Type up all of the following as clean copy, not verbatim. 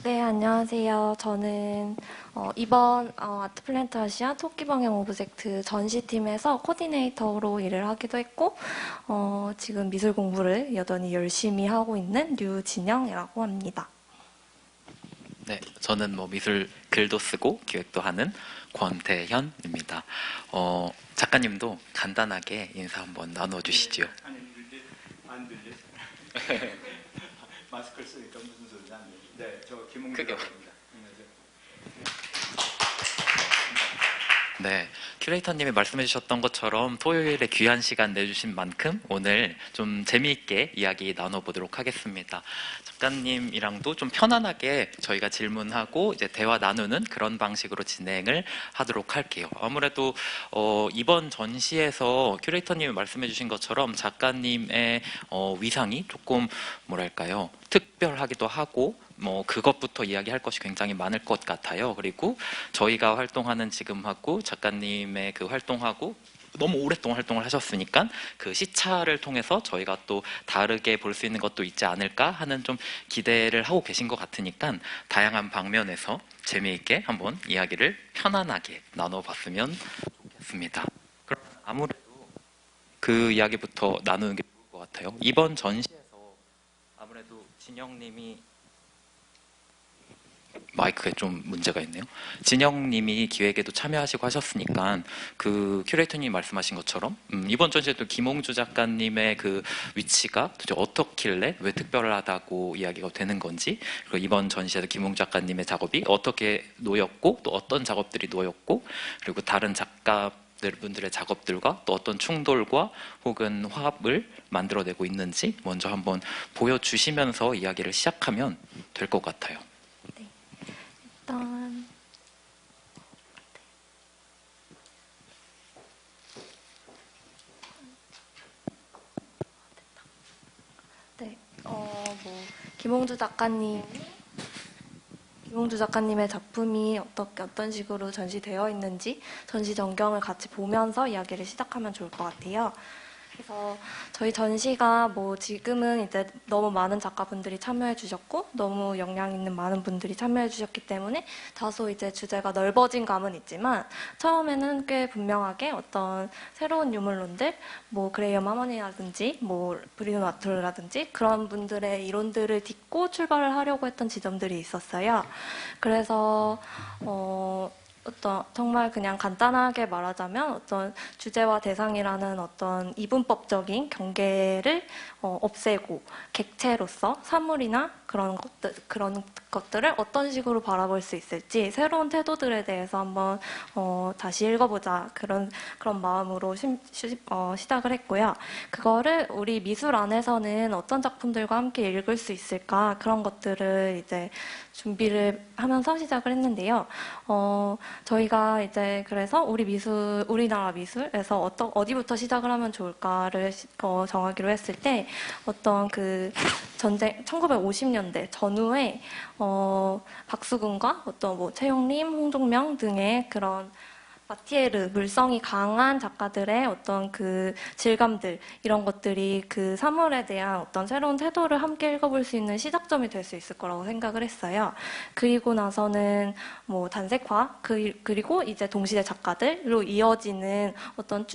네, 안녕하세요. 저는 이번 아트플랜트 아시아 토끼 방향 오브젝트 전시팀에서 코디네이터로 일을 하기도 했고, 지금 미술 공부를 여전히 열심히 하고 있는 류진영이라고 합니다. 네, 저는 뭐 미술 글도 쓰고 기획도 하는 권태현입니다. 작가님도 간단하게 인사 한번 나눠주시죠. 아니, 안 들려? 마스크를 쓰니까 무슨 소리인지 안 들려. 네, 저 크게 김홍규라고 합니다. 네, 큐레이터님이 말씀해 주셨던 것처럼 토요일에 귀한 시간 내주신 만큼 오늘 좀 재미있게 이야기 나눠보도록 하겠습니다. 작가님이랑도 좀 편안하게 저희가 질문하고 이제 대화 나누는 그런 방식으로 진행을 하도록 할게요. 아무래도 이번 전시에서 큐레이터님이 말씀해 주신 것처럼 작가님의 위상이 조금 뭐랄까요, 특별하기도 하고 뭐 그것부터 이야기할 것이 굉장히 많을 것 같아요. 그리고 저희가 활동하는 지금하고 작가님의 그 활동하고 너무 오랫동안 활동을 하셨으니까 그 시차를 통해서 저희가 또 다르게 볼 수 있는 것도 있지 않을까 하는 좀 기대를 하고 계신 것 같으니까 다양한 방면에서 재미있게 한번 이야기를 편안하게 나눠봤으면 좋겠습니다. 그럼 아무래도 그 이야기부터 나누는 게 좋을 것 같아요. 이번 전시에서 아무래도 진영님이 마이크에 좀 문제가 있네요. 진영님이 기획에도 참여하시고 하셨으니까 그 큐레이터님이 말씀하신 것처럼 이번 전시에도 김홍주 작가님의 그 위치가 도대체 어떻길래 왜 특별하다고 이야기가 되는 건지, 그리고 이번 전시에서 김홍주 작가님의 작업이 어떻게 놓였고 또 어떤 작업들이 놓였고, 그리고 다른 작가 분들의 작업들과 또 어떤 충돌과 혹은 화합을 만들어내고 있는지 먼저 한번 보여주시면서 이야기를 시작하면 될 것 같아요. 일단 네, 김홍주 작가님 김홍주 작가님의 작품이 어떤 식으로 전시되어 있는지 전시 전경을 같이 보면서 이야기를 시작하면 좋을 것 같아요. 그래서 저희 전시가 뭐 지금은 이제 너무 많은 작가분들이 참여해 주셨고 너무 역량 있는 많은 분들이 참여해 주셨기 때문에 다소 이제 주제가 넓어진 감은 있지만 처음에는 꽤 분명하게 어떤 새로운 유물론들, 뭐 그레이엄 하머니라든지 뭐 브리노 마톨라든지 그런 분들의 이론들을 딛고 출발을 하려고 했던 지점들이 있었어요. 그래서 정말 그냥 간단하게 말하자면 어떤 주제와 대상이라는 어떤 이분법적인 경계를 없애고 객체로서 사물이나 그런 것들을 어떤 식으로 바라볼 수 있을지 새로운 태도들에 대해서 한번 다시 읽어보자 그런 마음으로 시작을 했고요. 그거를 우리 미술 안에서는 어떤 작품들과 함께 읽을 수 있을까 그런 것들을 이제 준비를 하면서 시작을 했는데요. 저희가 이제 그래서 우리나라 미술에서 어디부터 시작을 하면 좋을까를 정하기로 했을 때 어떤 그 전쟁 1950년대 전후에 박수근과 어떤 뭐 최용림, 홍종명 등의 그런 마티에르, 물성이 강한 작가들의 어떤 그 질감들, 이런 것들이 그 사물에 대한 어떤 새로운 태도를 함께 읽어볼 수 있는 시작점이 될 수 있을 거라고 생각을 했어요. 그리고 나서는 뭐 단색화, 그리고 이제 동시대 작가들로 이어지는 어떤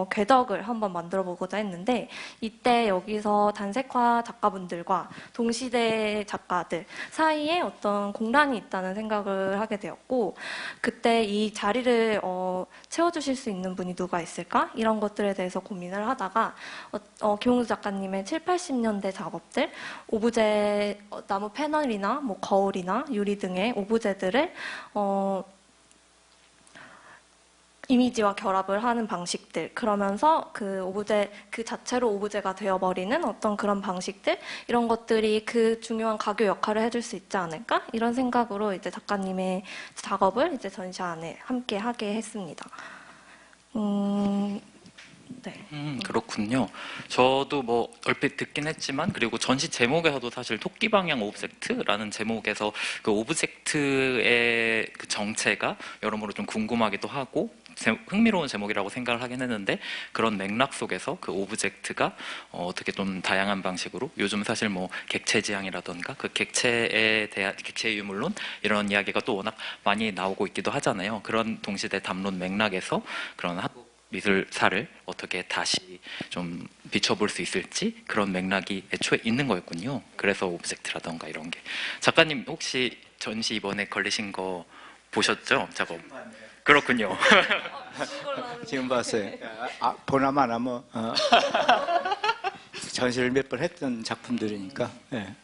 궤적을 한번 만들어 보고자 했는데, 이때 여기서 단색화 작가분들과 동시대 작가들 사이에 어떤 공란이 있다는 생각을 하게 되었고, 그때 이 자리를 채워주실 수 있는 분이 누가 있을까? 이런 것들에 대해서 고민을 하다가 김홍수 작가님의 7, 80년대 작업들, 오브제, 나무 패널이나 뭐 거울이나 유리 등의 오브제들을 이미지와 결합을 하는 방식들, 그러면서 그 오브제 그 자체로 오브제가 되어버리는 어떤 그런 방식들, 이런 것들이 그 중요한 가교 역할을 해줄 수 있지 않을까, 이런 생각으로 이제 작가님의 작업을 이제 전시 안에 함께 하게 했습니다. 네. 그렇군요. 저도 뭐 얼핏 듣긴 했지만, 그리고 전시 제목에서도 사실 토끼 방향 오브젝트라는 제목에서 그 오브젝트의 그 정체가 여러모로 좀 궁금하기도 하고, 흥미로운 제목이라고 생각을 하긴 했는데 그런 맥락 속에서 그 오브젝트가 어떻게 좀 다양한 방식으로 요즘 사실 뭐 객체 지향이라던가 그 객체에 대한 객체 유물론 이런 이야기가 또 워낙 많이 나오고 있기도 하잖아요. 그런 동시대 담론 맥락에서 그런 한국 미술사를 어떻게 다시 좀 비춰볼 수 있을지 그런 맥락이 애초에 있는 거였군요. 그래서 오브젝트라던가 이런 게. 작가님 혹시 전시 이번에 걸리신 거 보셨죠? 작업. 그렇군요. 지금 봤어요. 보나마 나 뭐 전시를 몇 번 했던 작품들이니까. 예.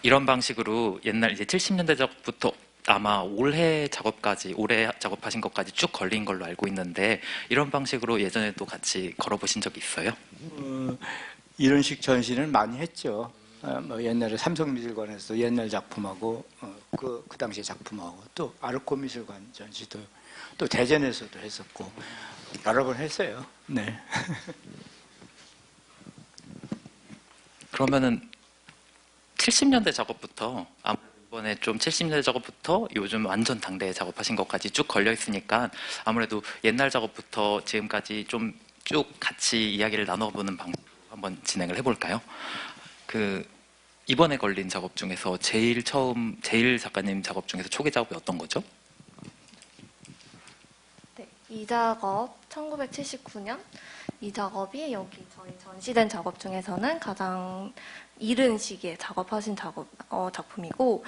이런 방식으로 옛날 이제 70년대 작부터 아마 올해 작업하신 것까지 쭉 걸린 걸로 알고 있는데 이런 방식으로 예전에도 같이 걸어보신 적이 있어요? 이런 식 전시는 많이 했죠. 뭐 옛날에 삼성미술관에서 옛날 작품하고 그 당시 작품하고 또 아르코 미술관 전시도 또 대전에서도 했었고 여러 번 했어요. 네. 그러면은 70년대 작업부터 이번에 좀 70년대 작업부터 요즘 완전 당대 작업하신 것까지 쭉 걸려 있으니까 아무래도 옛날 작업부터 지금까지 좀 쭉 같이 이야기를 나눠보는 방법 한번 진행을 해볼까요? 이번에 걸린 작업 중에서 제일 작가님 작업 중에서 초기 작업이 어떤 거죠? 네, 이 작업 1979년 이 작업이 여기 저희 전시된 작업 중에서는 가장 이른 시기에 작업하신 작품이고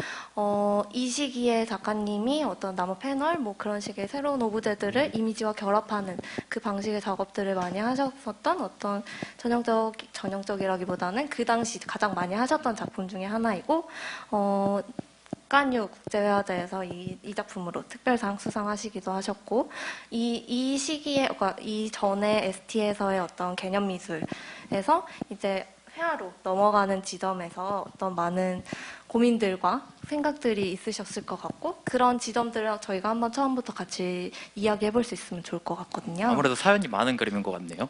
이 시기에 작가님이 어떤 나무 패널 뭐 그런 식의 새로운 오브제들을 이미지와 결합하는 그 방식의 작업들을 많이 하셨었던 어떤 전형적이라기보다는 그 당시 가장 많이 하셨던 작품 중에 하나이고 깐유 국제회화제에서 이 작품으로 특별상 수상하시기도 하셨고 이 시기에 그러니까 이 전에 ST에서의 어떤 개념 미술에서 이제 회화로 넘어가는 지점에서 어떤 많은 고민들과 생각들이 있으셨을 것 같고 그런 지점들을 저희가 한번 처음부터 같이 이야기해 볼 수 있으면 좋을 것 같거든요. 아무래도 사연이 많은 그림인 것 같네요.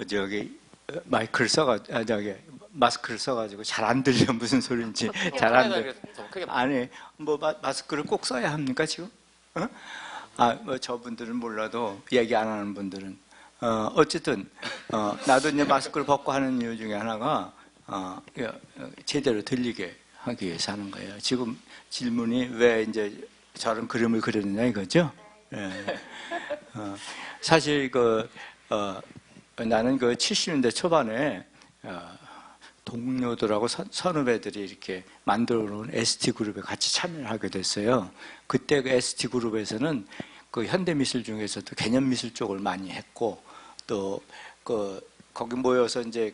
저기 마스크를 써가지고 잘 안 들려 무슨 소리인지 잘 안 들려. 아니 뭐 마스크를 꼭 써야 합니까 지금? 뭐 저분들은 몰라도 얘기 안 하는 분들은 어쨌든 나도 이제 마스크를 벗고 하는 이유 중에 하나가 제대로 들리게 하기 위해서 하는 거예요. 지금 질문이 왜 이제 저런 그림을 그렸느냐 이거죠? 예. 사실 나는 70년대 초반에 동료들하고 선후배들이 이렇게 만들어 놓은 ST그룹에 같이 참여를 하게 됐어요. 그때 그 ST그룹에서는 그 현대미술 중에서도 개념미술 쪽을 많이 했고 또 거기 모여서 이제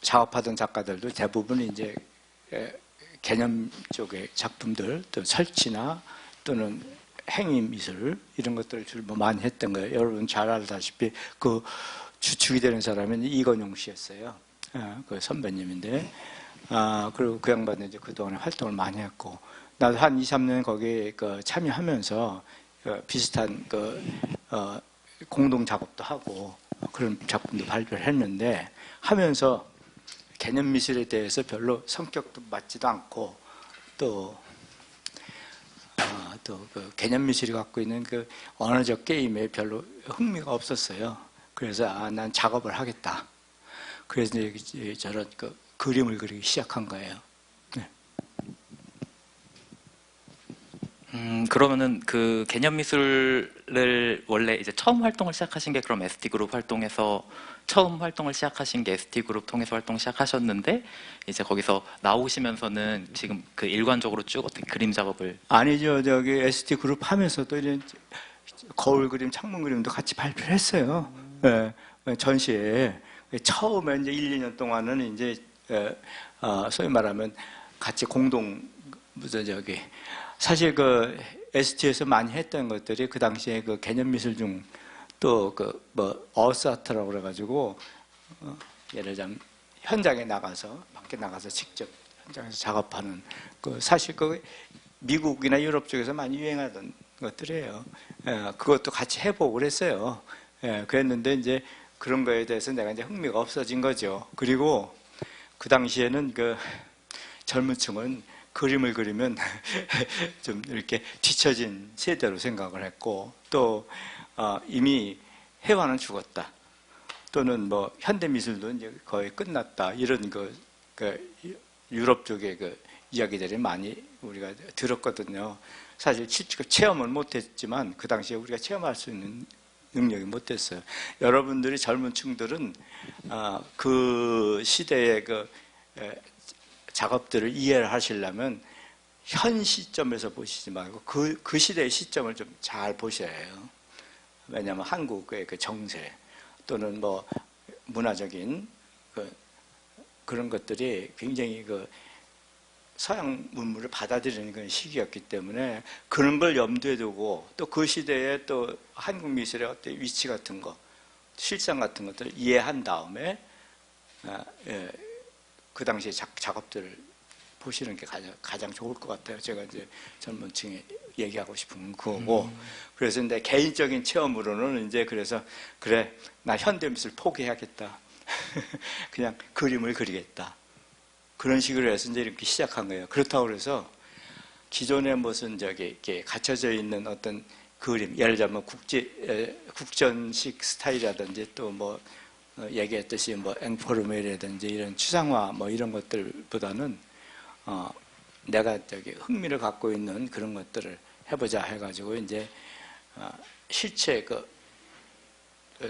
작업하던 작가들도 대부분 이제 개념 쪽의 작품들 또 설치나 또는 행위미술 이런 것들을 주로 많이 했던 거예요. 여러분 잘 알다시피 그 주축이 되는 사람은 이건용 씨였어요. 그 선배님인데 그리고 그 양반은 이제 그동안에 활동을 많이 했고 나도 한 2, 3년 거기에 참여하면서 비슷한 공동 작업도 하고 그런 작품도 발표를 했는데 하면서 개념 미술에 대해서 별로 성격도 맞지도 않고 또 그 개념 미술이 갖고 있는 그 언어적 게임에 별로 흥미가 없었어요. 그래서 난 작업을 하겠다. 그래서 이제 저런 그림을 그리기 시작한 거예요. 네. 그러면은 그 개념 미술을 원래 이제 처음 활동을 시작하신 게 그럼 ST 그룹 활동에서 처음 활동을 시작하신 게 ST 그룹 통해서 활동 시작하셨는데 이제 거기서 나오시면서는 지금 그 일관적으로 쭉 어떻게 그림 작업을 아니죠. 저기 ST 그룹 하면서도 이제 거울 그림, 창문 그림도 같이 발표를 했어요. 네. 전시에 처음에 이제 1, 2년 동안은 이제 소위 말하면 같이 사실 그 ST에서 많이 했던 것들이 그 당시에 그 개념 미술 중 또 어스아트라고 그래가지고 예를 들자면 현장에 나가서 밖에 나가서 직접 현장에서 작업하는 사실 미국이나 유럽 쪽에서 많이 유행하던 것들이에요. 그것도 같이 해보고 그랬어요. 그랬는데 이제 그런 거에 대해서 내가 이제 흥미가 없어진 거죠. 그리고 그 당시에는 젊은 층은 그림을 그리면 좀 이렇게 뒤처진 세대로 생각을 했고, 또 이미 해화는 죽었다, 또는 뭐 현대미술도 이제 거의 끝났다, 이런 그 유럽 쪽의 그 이야기들이 많이 우리가 들었거든요. 사실 체험은 못했지만 그 당시에 우리가 체험할 수 있는 능력이 못됐어요. 여러분들이 젊은 층들은 그 시대의 그 작업들을 이해를 하시려면 현 시점에서 보시지 말고 그 시대의 시점을 좀 잘 보셔야 해요. 왜냐하면 한국의 그 정세 또는 뭐 문화적인 그런 것들이 굉장히 그 서양 문물을 받아들이는 그런 시기였기 때문에 그런 걸 염두에 두고 또 그 시대에 또 한국 미술의 어떤 위치 같은 거, 실상 같은 것들을 이해한 다음에 그 당시의 작업들을 보시는 게 가장 좋을 것 같아요. 제가 이제 젊은 층에 얘기하고 싶은 그거고. 그래서 근데 개인적인 체험으로는 이제 그래서 그래, 나 현대미술 포기해야겠다. 그냥 그림을 그리겠다. 그런 식으로 해서 이제 이렇게 시작한 거예요. 그렇다고 해서 기존에 무슨 이렇게 갇혀져 있는 어떤 그림, 예를 들면 국전식 스타일이라든지 또 뭐 얘기했듯이 뭐 앵포르메이라든지 이런 추상화 뭐 이런 것들보다는 내가 흥미를 갖고 있는 그런 것들을 해보자 해가지고 이제 실체 그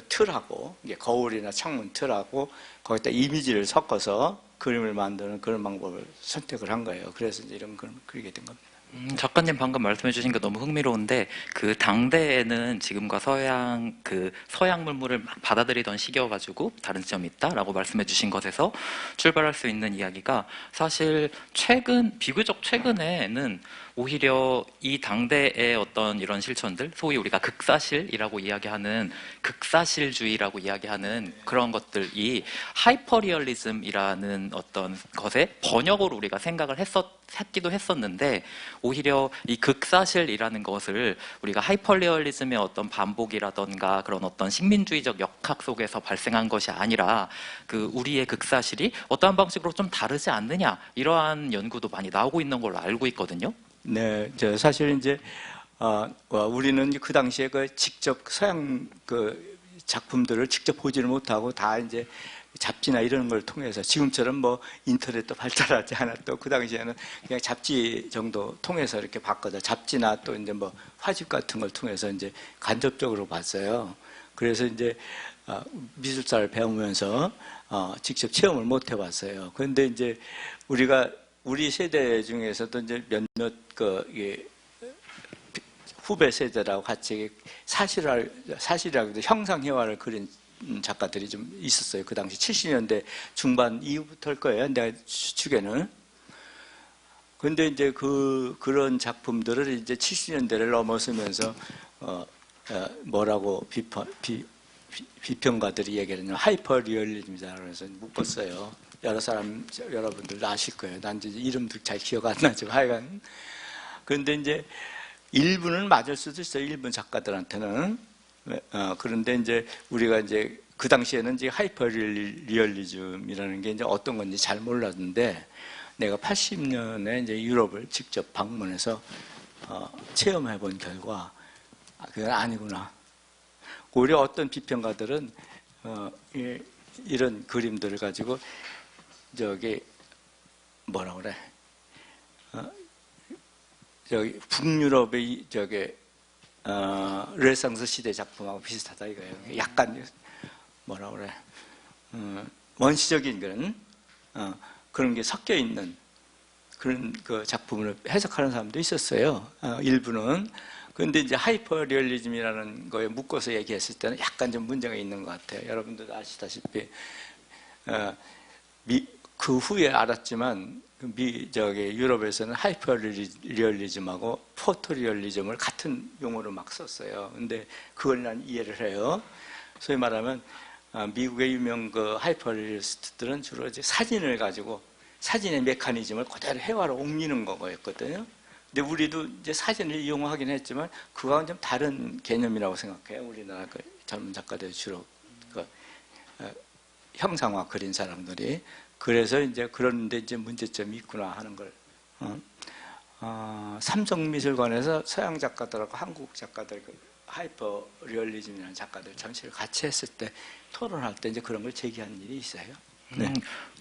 틀하고 거울이나 창문 틀하고 거기다 이미지를 섞어서 그림을 만드는 그런 방법을 선택을 한 거예요. 그래서 이제 이런 그림을 그리게 된 겁니다. 작가님 방금 말씀해 주신 게 너무 흥미로운데, 그 당대에는 지금과 서양 물물을 막 받아들이던 시기여가지고 다른 점이 있다라고 말씀해 주신 것에서 출발할 수 있는 이야기가, 사실 비교적 최근에는 오히려 이 당대의 어떤 이런 실천들, 소위 우리가 극사실이라고 이야기하는, 극사실주의라고 이야기하는 그런 것들이 하이퍼리얼리즘이라는 어떤 것의 번역으로 우리가 생각을 했기도 했었는데, 오히려 이 극사실이라는 것을 우리가 하이퍼리얼리즘의 어떤 반복이라던가 그런 어떤 식민주의적 역학 속에서 발생한 것이 아니라 우리의 극사실이 어떠한 방식으로 좀 다르지 않느냐, 이러한 연구도 많이 나오고 있는 걸로 알고 있거든요. 네, 사실 이제 우리는 그 당시에 직접 서양 작품들을 직접 보지를 못하고 다 이제 잡지나 이런 걸 통해서, 지금처럼 뭐 인터넷도 발달하지 않았고 그 당시에는 그냥 잡지 정도 통해서 이렇게 봤거든. 잡지나 또 이제 뭐 화집 같은 걸 통해서 이제 간접적으로 봤어요. 그래서 이제 미술사를 배우면서 직접 체험을 못 해봤어요. 그런데 이제 우리 세대 중에서도 이제 몇몇 후배 세대라고 같이 사실이라고 해도 형상회화를 그린 작가들이 좀 있었어요. 그 당시 70년대 중반 이후부터일 거예요. 내가 추측에는. 근데 이제 그런 작품들을 이제 70년대를 넘어서면서 뭐라고 비평가들이 얘기를 하냐면 하이퍼 리얼리즘이라고 해서 묶었어요. 여러분들도 아실 거예요. 난 이제 이름도 잘 기억 안 나지만 하여간. 그런데 이제 일부는 맞을 수도 있어요. 일부 작가들한테는. 그런데 이제 우리가 이제 그 당시에는 이제 하이퍼 리얼리즘이라는 게 이제 어떤 건지 잘 몰랐는데, 내가 80년에 이제 유럽을 직접 방문해서 체험해 본 결과 그건 아니구나. 오히려 어떤 비평가들은 이런 그림들을 가지고 뭐라 그래? 북유럽의 르네상스 시대 작품하고 비슷하다 이거예요. 약간 뭐라 그래? 원시적인 그런 게 섞여 있는 그런 그 작품을 해석하는 사람도 있었어요. 일부는. 그런데 이제 하이퍼 리얼리즘이라는 거에 묶어서 얘기했을 때는 약간 좀 문제가 있는 것 같아요. 여러분들도 아시다시피 그 후에 알았지만 유럽에서는 하이퍼 리얼리즘하고 포토 리얼리즘을 같은 용어로 막 썼어요. 근데 그걸 난 이해를 해요. 소위 말하면 미국의 유명 하이퍼 리얼리스트들은 주로 이제 사진을 가지고 사진의 메커니즘을 그대로 회화로 옮기는 거였거든요. 근데 우리도 이제 사진을 이용하긴 했지만 그거와는 좀 다른 개념이라고 생각해요. 우리나라 젊은 작가들 주로 형상화 그린 사람들이. 그래서 이제 그런데 이제 문제점이 있구나 하는 걸 삼성미술관에서 서양 작가들하고 한국 작가들, 그 하이퍼 리얼리즘이라는 작가들 전시를 같이 했을 때 토론할 때 이제 그런 걸 제기한 일이 있어요. 네.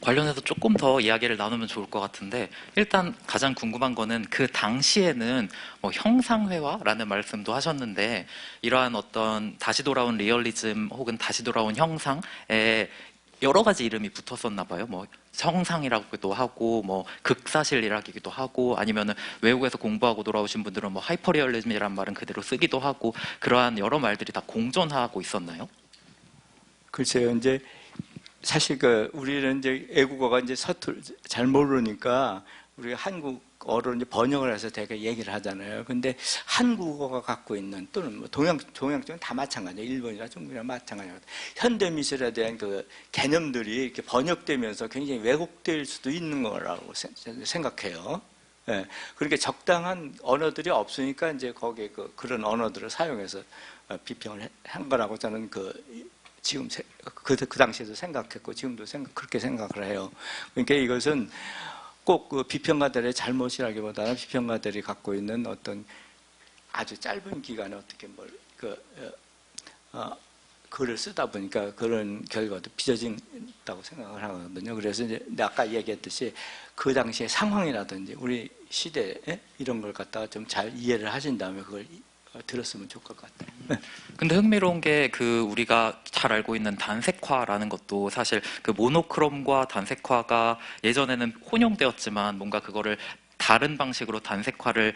관련해서 조금 더 이야기를 나누면 좋을 것 같은데, 일단 가장 궁금한 거는 그 당시에는 뭐 형상회화라는 말씀도 하셨는데, 이러한 어떤 다시 돌아온 리얼리즘 혹은 다시 돌아온 형상에 여러 가지 이름이 붙었었나 봐요. 뭐 형상이라고도 하고, 뭐 극사실이라기도 하고, 아니면은 외국에서 공부하고 돌아오신 분들은 뭐 하이퍼리얼리즘이라는 말은 그대로 쓰기도 하고, 그러한 여러 말들이 다 공존하고 있었나요? 글쎄요, 이제 사실 우리는 이제 애국어가 이제 잘 모르니까 우리가 한국어로 이제 번역을 해서 되게 얘기를 하잖아요. 근데 한국어가 갖고 있는, 또는 뭐 동양 쪽은 다 마찬가지예요. 일본이나 중국이나 마찬가지예요. 현대 미술에 대한 그 개념들이 이렇게 번역되면서 굉장히 왜곡될 수도 있는 거라고 생각해요. 예. 그렇게 적당한 언어들이 없으니까 이제 거기에 그런 언어들을 사용해서 비평을 한 거라고 저는 지금 그 당시에도 생각했고 지금도 그렇게 생각을 해요. 그러니까 이것은 꼭 비평가들의 잘못이라기보다는 비평가들이 갖고 있는 어떤 아주 짧은 기간에 어떻게 글을 쓰다 보니까 그런 결과도 빚어진다고 생각을 하거든요. 그래서 이제 아까 얘기했듯이 그 당시의 상황이라든지 우리 시대에 이런 걸 갖다가 좀 잘 이해를 하신 다음에 그걸 들었으면 좋을 것 같아요. 근데 흥미로운 게 우리가 잘 알고 있는 단색화라는 것도 사실 그 모노크롬과 단색화가 예전에는 혼용되었지만 뭔가 그거를 다른 방식으로 단색화를,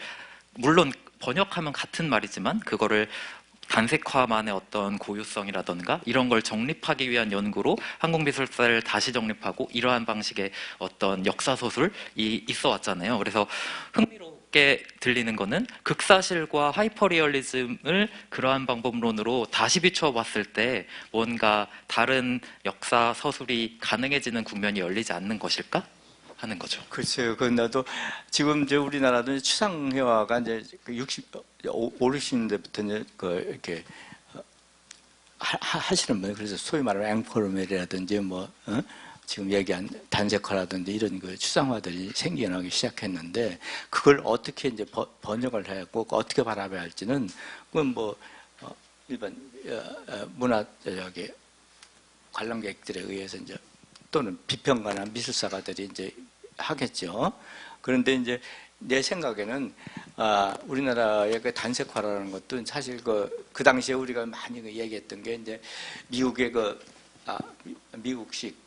물론 번역하면 같은 말이지만 그거를 단색화만의 어떤 고유성이라던가 이런 걸 정립하기 위한 연구로 한국미술사를 다시 정립하고 이러한 방식의 어떤 역사소설이 있어 왔잖아요. 그래서 흥미롭게 들리는 거는 극사실과 하이퍼리얼리즘을 그러한 방법론으로 다시 비추어 봤을 때 뭔가 다른 역사 서술이 가능해지는 국면이 열리지 않는 것일까? 하는 거죠. 글쎄요. 나도 지금 이제 우리나라도 추상회화가 이제 60년대부터 이제 이렇게 하시는 분이, 그래서 소위 말하는 앵포르멜이라든지 지금 얘기한 단색화라든지 이런 추상화들이 생겨나기 시작했는데, 그걸 어떻게 이제 번역을 하고 어떻게 바라봐야 할지는 그건 일반 문화 관람객들에 의해서 이제 또는 비평가나 미술사가들이 이제 하겠죠. 그런데 이제 내 생각에는 우리나라의 그 단색화라는 것도 사실 그 당시에 우리가 많이 얘기했던 게 이제 미국의 미국식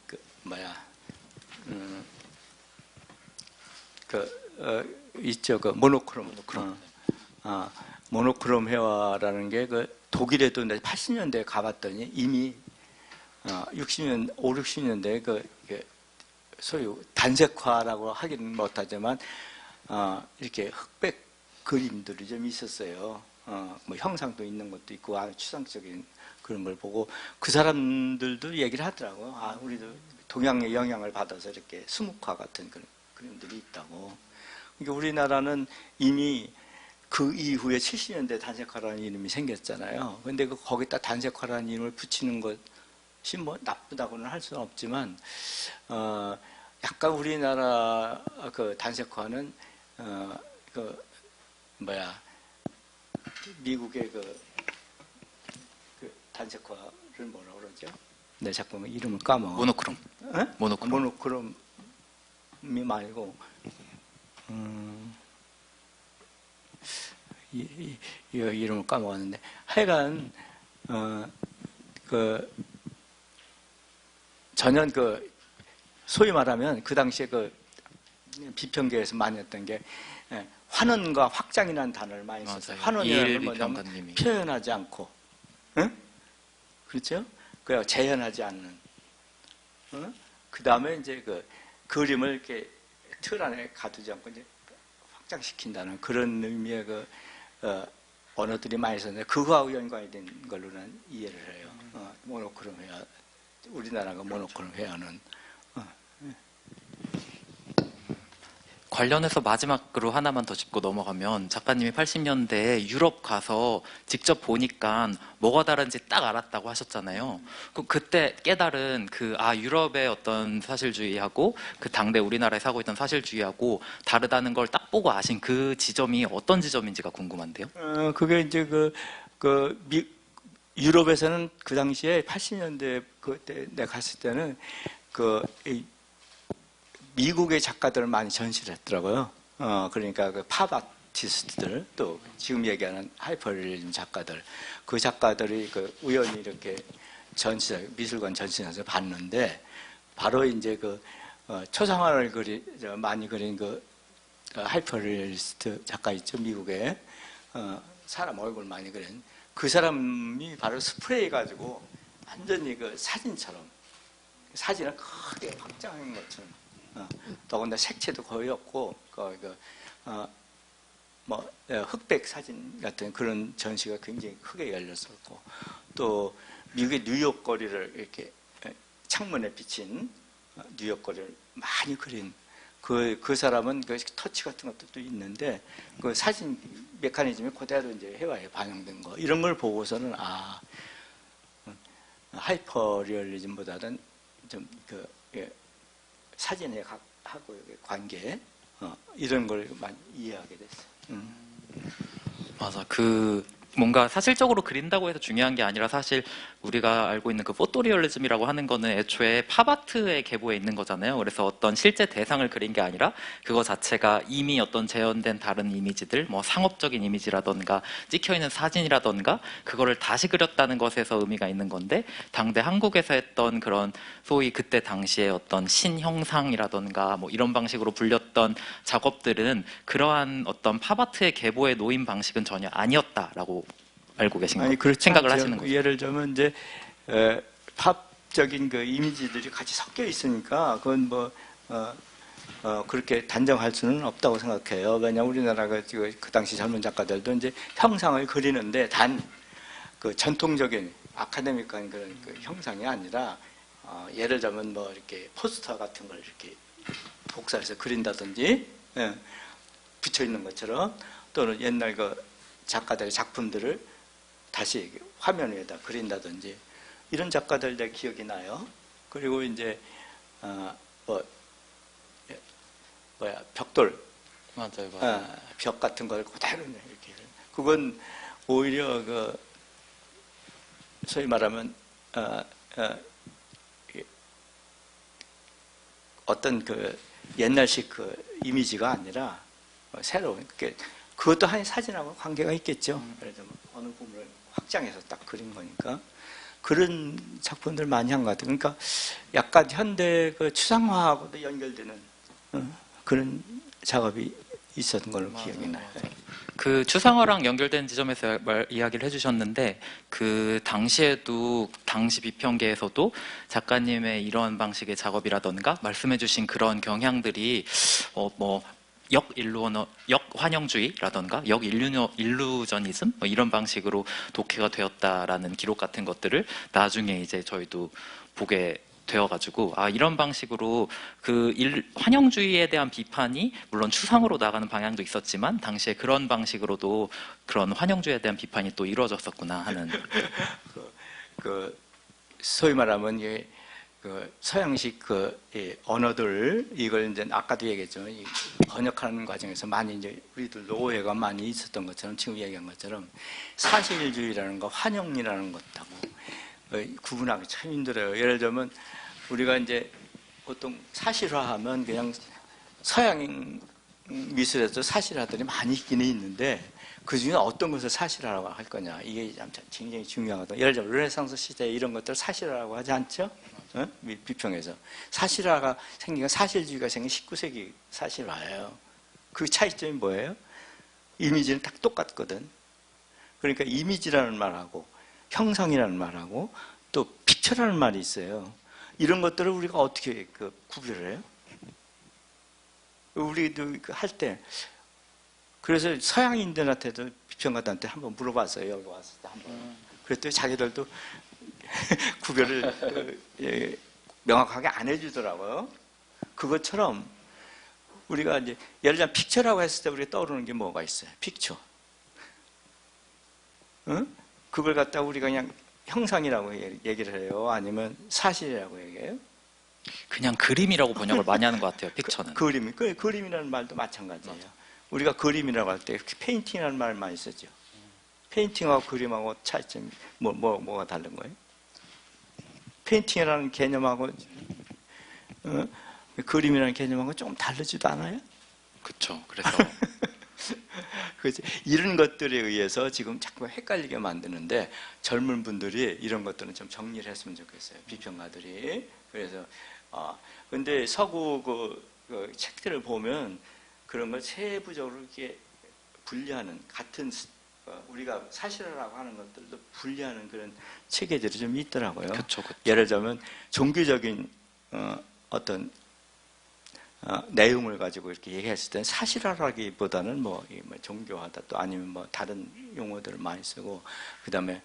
있죠. 모노크롬. 모노크롬 회화라는 게 독일에도 80년대에 가봤더니 이미 60년대에 소위 단색화라고 하기는 못하지만 이렇게 흑백 그림들이 좀 있었어요. 형상도 있는 것도 있고 아주 추상적인 그런 걸 보고 그 사람들도 얘기를 하더라고요. 우리도 동양의 영향을 받아서 이렇게 수묵화 같은 그런 그림들이 있다고. 그러니까 우리나라는 이미 그 이후에 70년대 단색화라는 이름이 생겼잖아요. 근데 거기다 단색화라는 이름을 붙이는 것이 나쁘다고는 할 수는 없지만 약간 우리나라 단색화는 미국의 단색화를 뭐라고 그러죠? 네, 자꾸 이름을 까먹어. 모노크롬. 에? 모노크롬. 모노크롬이 말고 이 이름을 까먹었는데 하여간 전혀 소위 말하면 그 당시에 비평계에서 많이 했던 게 환원과 확장이라는 단어를 많이 썼어요. 환원이라는 건 뭐냐면 표현하지 않고, 응? 그렇죠? 재현하지 않는. 그 다음에 이제 그림을 이렇게 틀 안에 가두지 않고 이제 확장시킨다는 그런 의미의 언어들이 많이 있었는데 그거하고 연관이 된 걸로 는 이해를 해요. 모노크롬 회화, 우리나라가 모노크롬 회화는. 관련해서 마지막으로 하나만 더 짚고 넘어가면 작가님이 80년대에 유럽 가서 직접 보니까 뭐가 다른지 딱 알았다고 하셨잖아요. 그때 깨달은 유럽의 어떤 사실주의하고 그 당대 우리나라에서 하고 있던 사실주의하고 다르다는 걸 딱 보고 아신 그 지점이 어떤 지점인지가 궁금한데요. 그게 이제 유럽에서는 그 당시에 80년대 그때 내가 갔을 때는 미국의 작가들을 많이 전시를 했더라고요. 그러니까 팝 아티스트들, 또 지금 얘기하는 하이퍼리얼리즘 작가들, 그 작가들이 우연히 이렇게 미술관 전시에서 봤는데, 바로 이제 초상화를 많이 그린 하이퍼리얼리스트 작가 있죠, 미국에. 사람 얼굴 많이 그린. 그 사람이 바로 스프레이 가지고 완전히 사진처럼, 사진을 크게 확장한 것처럼. 더군다나 색채도 거의 없고, 흑백 사진 같은 그런 전시가 굉장히 크게 열렸었고, 또 미국의 뉴욕 거리를 이렇게 창문에 비친 뉴욕 거리를 많이 그린 그 사람은 터치 같은 것도 있는데, 그 사진 메커니즘이 그대로 이제 회화에 반영된 거, 이런 걸 보고서는 하이퍼리얼리즘보다는 좀 사진의 하고 관계 이런 걸 많이 이해하게 됐어요. 맞아. 뭔가 사실적으로 그린다고 해서 중요한 게 아니라 사실 우리가 알고 있는 포토리얼리즘이라고 하는 거는 애초에 팝아트의 계보에 있는 거잖아요. 그래서 어떤 실제 대상을 그린 게 아니라 그거 자체가 이미 어떤 재현된 다른 이미지들, 뭐 상업적인 이미지라던가 찍혀있는 사진이라던가 그거를 다시 그렸다는 것에서 의미가 있는 건데, 당대 한국에서 했던 그런 소위 그때 당시에 어떤 신형상이라던가 뭐 이런 방식으로 불렸던 작업들은 그러한 어떤 팝아트의 계보에 놓인 방식은 전혀 아니었다라고 알고 계신 거예요? 생각을 하시는 거죠? 예를 들면 이제 팝적인 이미지들이 같이 섞여 있으니까 그건 그렇게 단정할 수는 없다고 생각해요. 왜냐하면 우리나라가 그 당시 젊은 작가들도 이제 형상을 그리는데 단 전통적인 아카데믹한 그런 형상이 아니라 예를 들면 이렇게 포스터 같은 걸 이렇게 복사해서 그린다든지, 붙여 있는 것처럼, 또는 옛날 작가들의 작품들을 다시 화면 위에다 그린다든지, 이런 작가들 내 기억이 나요. 그리고 이제 벽돌, 맞아요. 벽 같은 걸 그대로 이렇게, 그건 오히려 소위 말하면 어떤 옛날식 이미지가 아니라 새로운, 그것도 한 사진하고 관계가 있겠죠. 그래서 어느 부분을 확장해서 딱 그린 거니까 그런 작품들 많이 한 것 같아요. 그러니까 약간 현대 추상화하고도 연결되는 그런 작업이 있었던 걸로 기억이 나요. 그 추상화랑 연결된 지점에서 이야기를 해주셨는데, 그 당시에도 당시 비평계에서도 작가님의 이런 방식의 작업이라던가 말씀해주신 그런 경향들이 역환영주의라던가 역일루저니즘 이런 방식으로 독해가 되었다라는 기록 같은 것들을 나중에 이제 저희도 보게 되어가지고, 이런 방식으로 환영주의에 대한 비판이 물론 추상으로 나가는 방향도 있었지만 당시에 그런 방식으로도 그런 환영주의에 대한 비판이 또 이루어졌었구나 하는. 소위 말하면 서양식 언어들, 이걸 이제 아까도 얘기했지만 번역하는 과정에서 많이 이제 우리들도 오해가 많이 있었던 것처럼, 지금 얘기한 것처럼 사실주의라는 거, 환영이라는 것하고 구분하기 참 힘들어요. 예를 들면 우리가 이제 보통 사실화하면 그냥 서양 미술에서 사실화들이 많이 있기는 있는데, 그 중에 어떤 것을 사실화라고 할 거냐, 이게 굉장히 중요하다. 예를 들면 르네상스 시대 이런 것들 사실화라고 하지 않죠? 비평에서 사실화가 생긴, 사실주의가 생긴 19세기 사실화예요. 그 차이점이 뭐예요? 이미지는 딱 똑같거든. 그러니까 이미지라는 말하고 형상이라는 말하고 또 픽처라는 말이 있어요. 이런 것들을 우리가 어떻게 구별을 해요? 우리도 할 때, 그래서 서양인들한테도 비평가들한테 한번 물어봤어요. 여기 왔을 때 한번. 그랬더니 자기들도 구별을 명확하게 안 해주더라고요. 그것처럼 우리가 이제 예를 들면 픽처라고 했을 때 우리가 떠오르는 게 뭐가 있어요? 픽처. 응? 그걸 갖다가 우리가 그냥 형상이라고 얘기를 해요? 아니면 사실이라고 얘기해요? 그냥 그림이라고 번역을 많이 하는 것 같아요. 픽처는. 그림이라는 말도 마찬가지예요. 우리가 그림이라고 할 때 페인팅이라는 말 많이 쓰죠. 페인팅하고 그림하고 차이점이 뭐가 다른 거예요? 페인팅이라는 개념하고 그림이라는 개념하고 조금 다르지도 않아요? 그렇죠. 그래서 그렇지. 이런 것들에 의해서 지금 자꾸 헷갈리게 만드는데 젊은 분들이 이런 것들은 좀 정리를 했으면 좋겠어요. 비평가들이. 그래서 근데 서구 그 책들을 보면 그런 걸 세부적으로 이렇게 분리하는 같은 우리가 사실이라고 하는 것들도 분리하는 그런 체계들이 좀 있더라고요. 그쵸. 예를 들면 종교적인 어떤 내용을 가지고 이렇게 얘기했을 때는 사실화라기보다는 뭐 종교하다 또 아니면 뭐 다른 용어들을 많이 쓰고 그다음에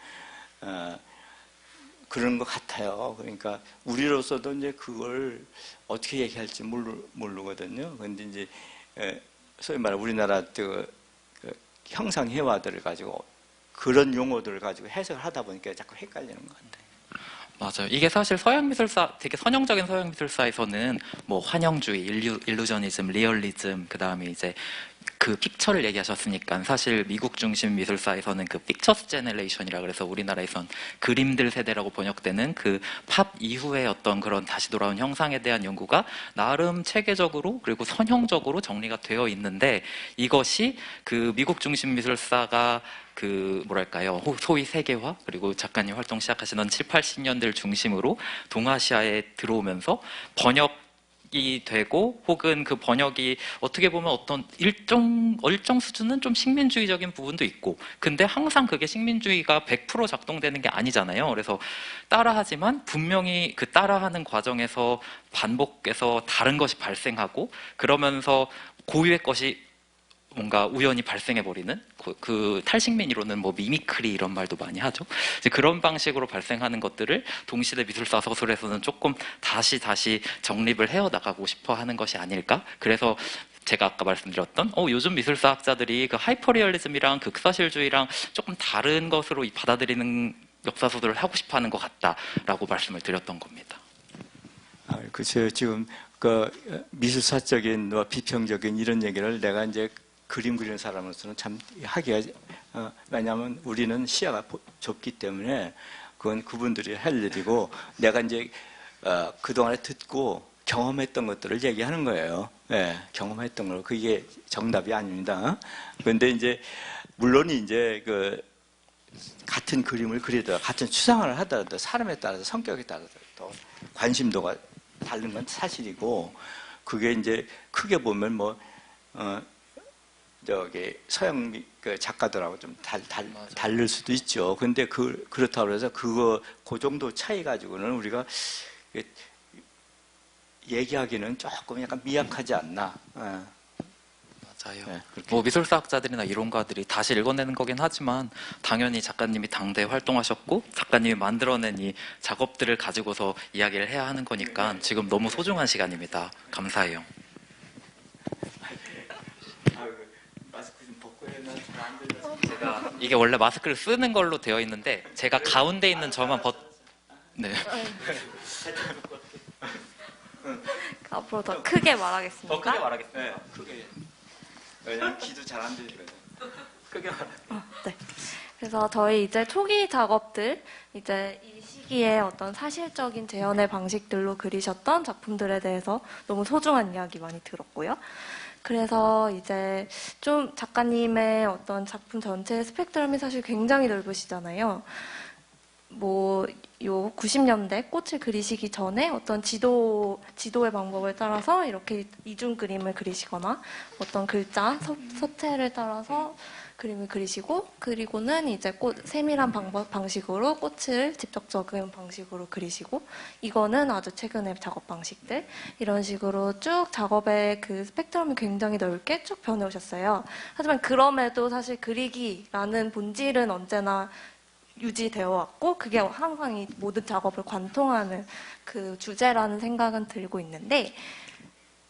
그런 것 같아요. 그러니까 우리로서도 이제 그걸 어떻게 얘기할지 모르거든요. 그런데 이제 소위 말해 우리나라 그 형상회화들을 가지고 그런 용어들을 가지고 해석을 하다 보니까 자꾸 헷갈리는 것 같아요. 맞아요. 이게 사실 서양 미술사, 되게 선형적인 서양 미술사에서는 뭐 환영주의, 일루저니즘, 리얼리즘, 그 다음에 이제 그 픽처를 얘기하셨으니까 사실 미국 중심 미술사에서는 그 픽처스 제너레이션이라 그래서 우리나라에선 그림들 세대라고 번역되는 그 팝 이후의 어떤 그런 다시 돌아온 형상에 대한 연구가 나름 체계적으로 그리고 선형적으로 정리가 되어 있는데 이것이 그 미국 중심 미술사가 그 뭐랄까요 소위 세계화 그리고 작가님 활동 시작하시던 7, 80년대를 중심으로 동아시아에 들어오면서 번역이 되고 혹은 그 번역이 어떻게 보면 어떤 일정 수준은 좀 식민주의적인 부분도 있고 근데 항상 그게 식민주의가 100% 작동되는 게 아니잖아요. 그래서 따라하지만 분명히 그 따라하는 과정에서 반복해서 다른 것이 발생하고 그러면서 고유의 것이 뭔가 우연히 발생해버리는 그 탈식민이로는 뭐 미미크리 이런 말도 많이 하죠. 이제 그런 방식으로 발생하는 것들을 동시대 미술사 서술에서는 조금 다시 정립을 해나가고 싶어 하는 것이 아닐까? 그래서 제가 아까 말씀드렸던 요즘 미술사학자들이 그 하이퍼리얼리즘이랑 극사실주의랑 조금 다른 것으로 받아들이는 역사서술을 하고 싶어 하는 것 같다라고 말씀을 드렸던 겁니다. 그렇죠. 지금 그 미술사적인 비평적인 이런 얘기를 내가 이제 그림 그리는 사람으로서는 참 하기가 왜냐하면 우리는 시야가 좁기 때문에 그건 그분들이 할 일이고 내가 이제 그동안에 듣고 경험했던 것들을 얘기하는 거예요. 네, 경험했던 걸 그게 정답이 아닙니다. 그런데 이제 물론 이제 그 같은 그림을 그리더라도 같은 추상을 하더라도 사람에 따라서 성격에 따라서 또 관심도가 다른 건 사실이고 그게 이제 크게 보면 뭐 저기 서양 그 작가들하고 좀 다를 수도 있죠. 근데 그렇다고 해서 그 정도 차이 가지고는 우리가 얘기하기는 조금 약간 미약하지 않나. 맞아요. 네, 뭐 미술사학자들이나 이론가들이 다시 읽어내는 거긴 하지만 당연히 작가님이 당대에 활동하셨고 작가님이 만들어낸 이 작업들을 가지고서 이야기를 해야 하는 거니까 지금 너무 소중한 시간입니다. 감사해요. 마스크 좀 벗고 해야 잘안 들려서. 제가 이게 원래 마스크를 쓰는 걸로 되어 있는데 제가 가운데 있는 저만 네. 앞으로 더 크게 말하겠습니다. 더 크게 말하겠습니다. 네, 크게. 왜냐면 귀도 잘 안 들리거든. 크게 말해. 네. 그래서 저희 이제 초기 작업들, 이제 이 시기에 어떤 사실적인 재현의 방식들로 그리셨던 작품들에 대해서 너무 소중한 이야기 많이 들었고요. 그래서 이제 좀 작가님의 어떤 작품 전체의 스펙트럼이 사실 굉장히 넓으시잖아요. 뭐, 요 90년대 꽃을 그리시기 전에 어떤 지도의 방법을 따라서 이렇게 이중 그림을 그리시거나 어떤 글자, 서체를 따라서 그림을 그리시고 그리고는 이제 세밀한 방식으로 꽃을 직접적인 방식으로 그리시고 이거는 아주 최근의 작업 방식들 이런 식으로 쭉 작업의 그 스펙트럼이 굉장히 넓게 쭉 변해오셨어요. 하지만 그럼에도 사실 그리기라는 본질은 언제나 유지되어 왔고 그게 항상 이 모든 작업을 관통하는 그 주제라는 생각은 들고 있는데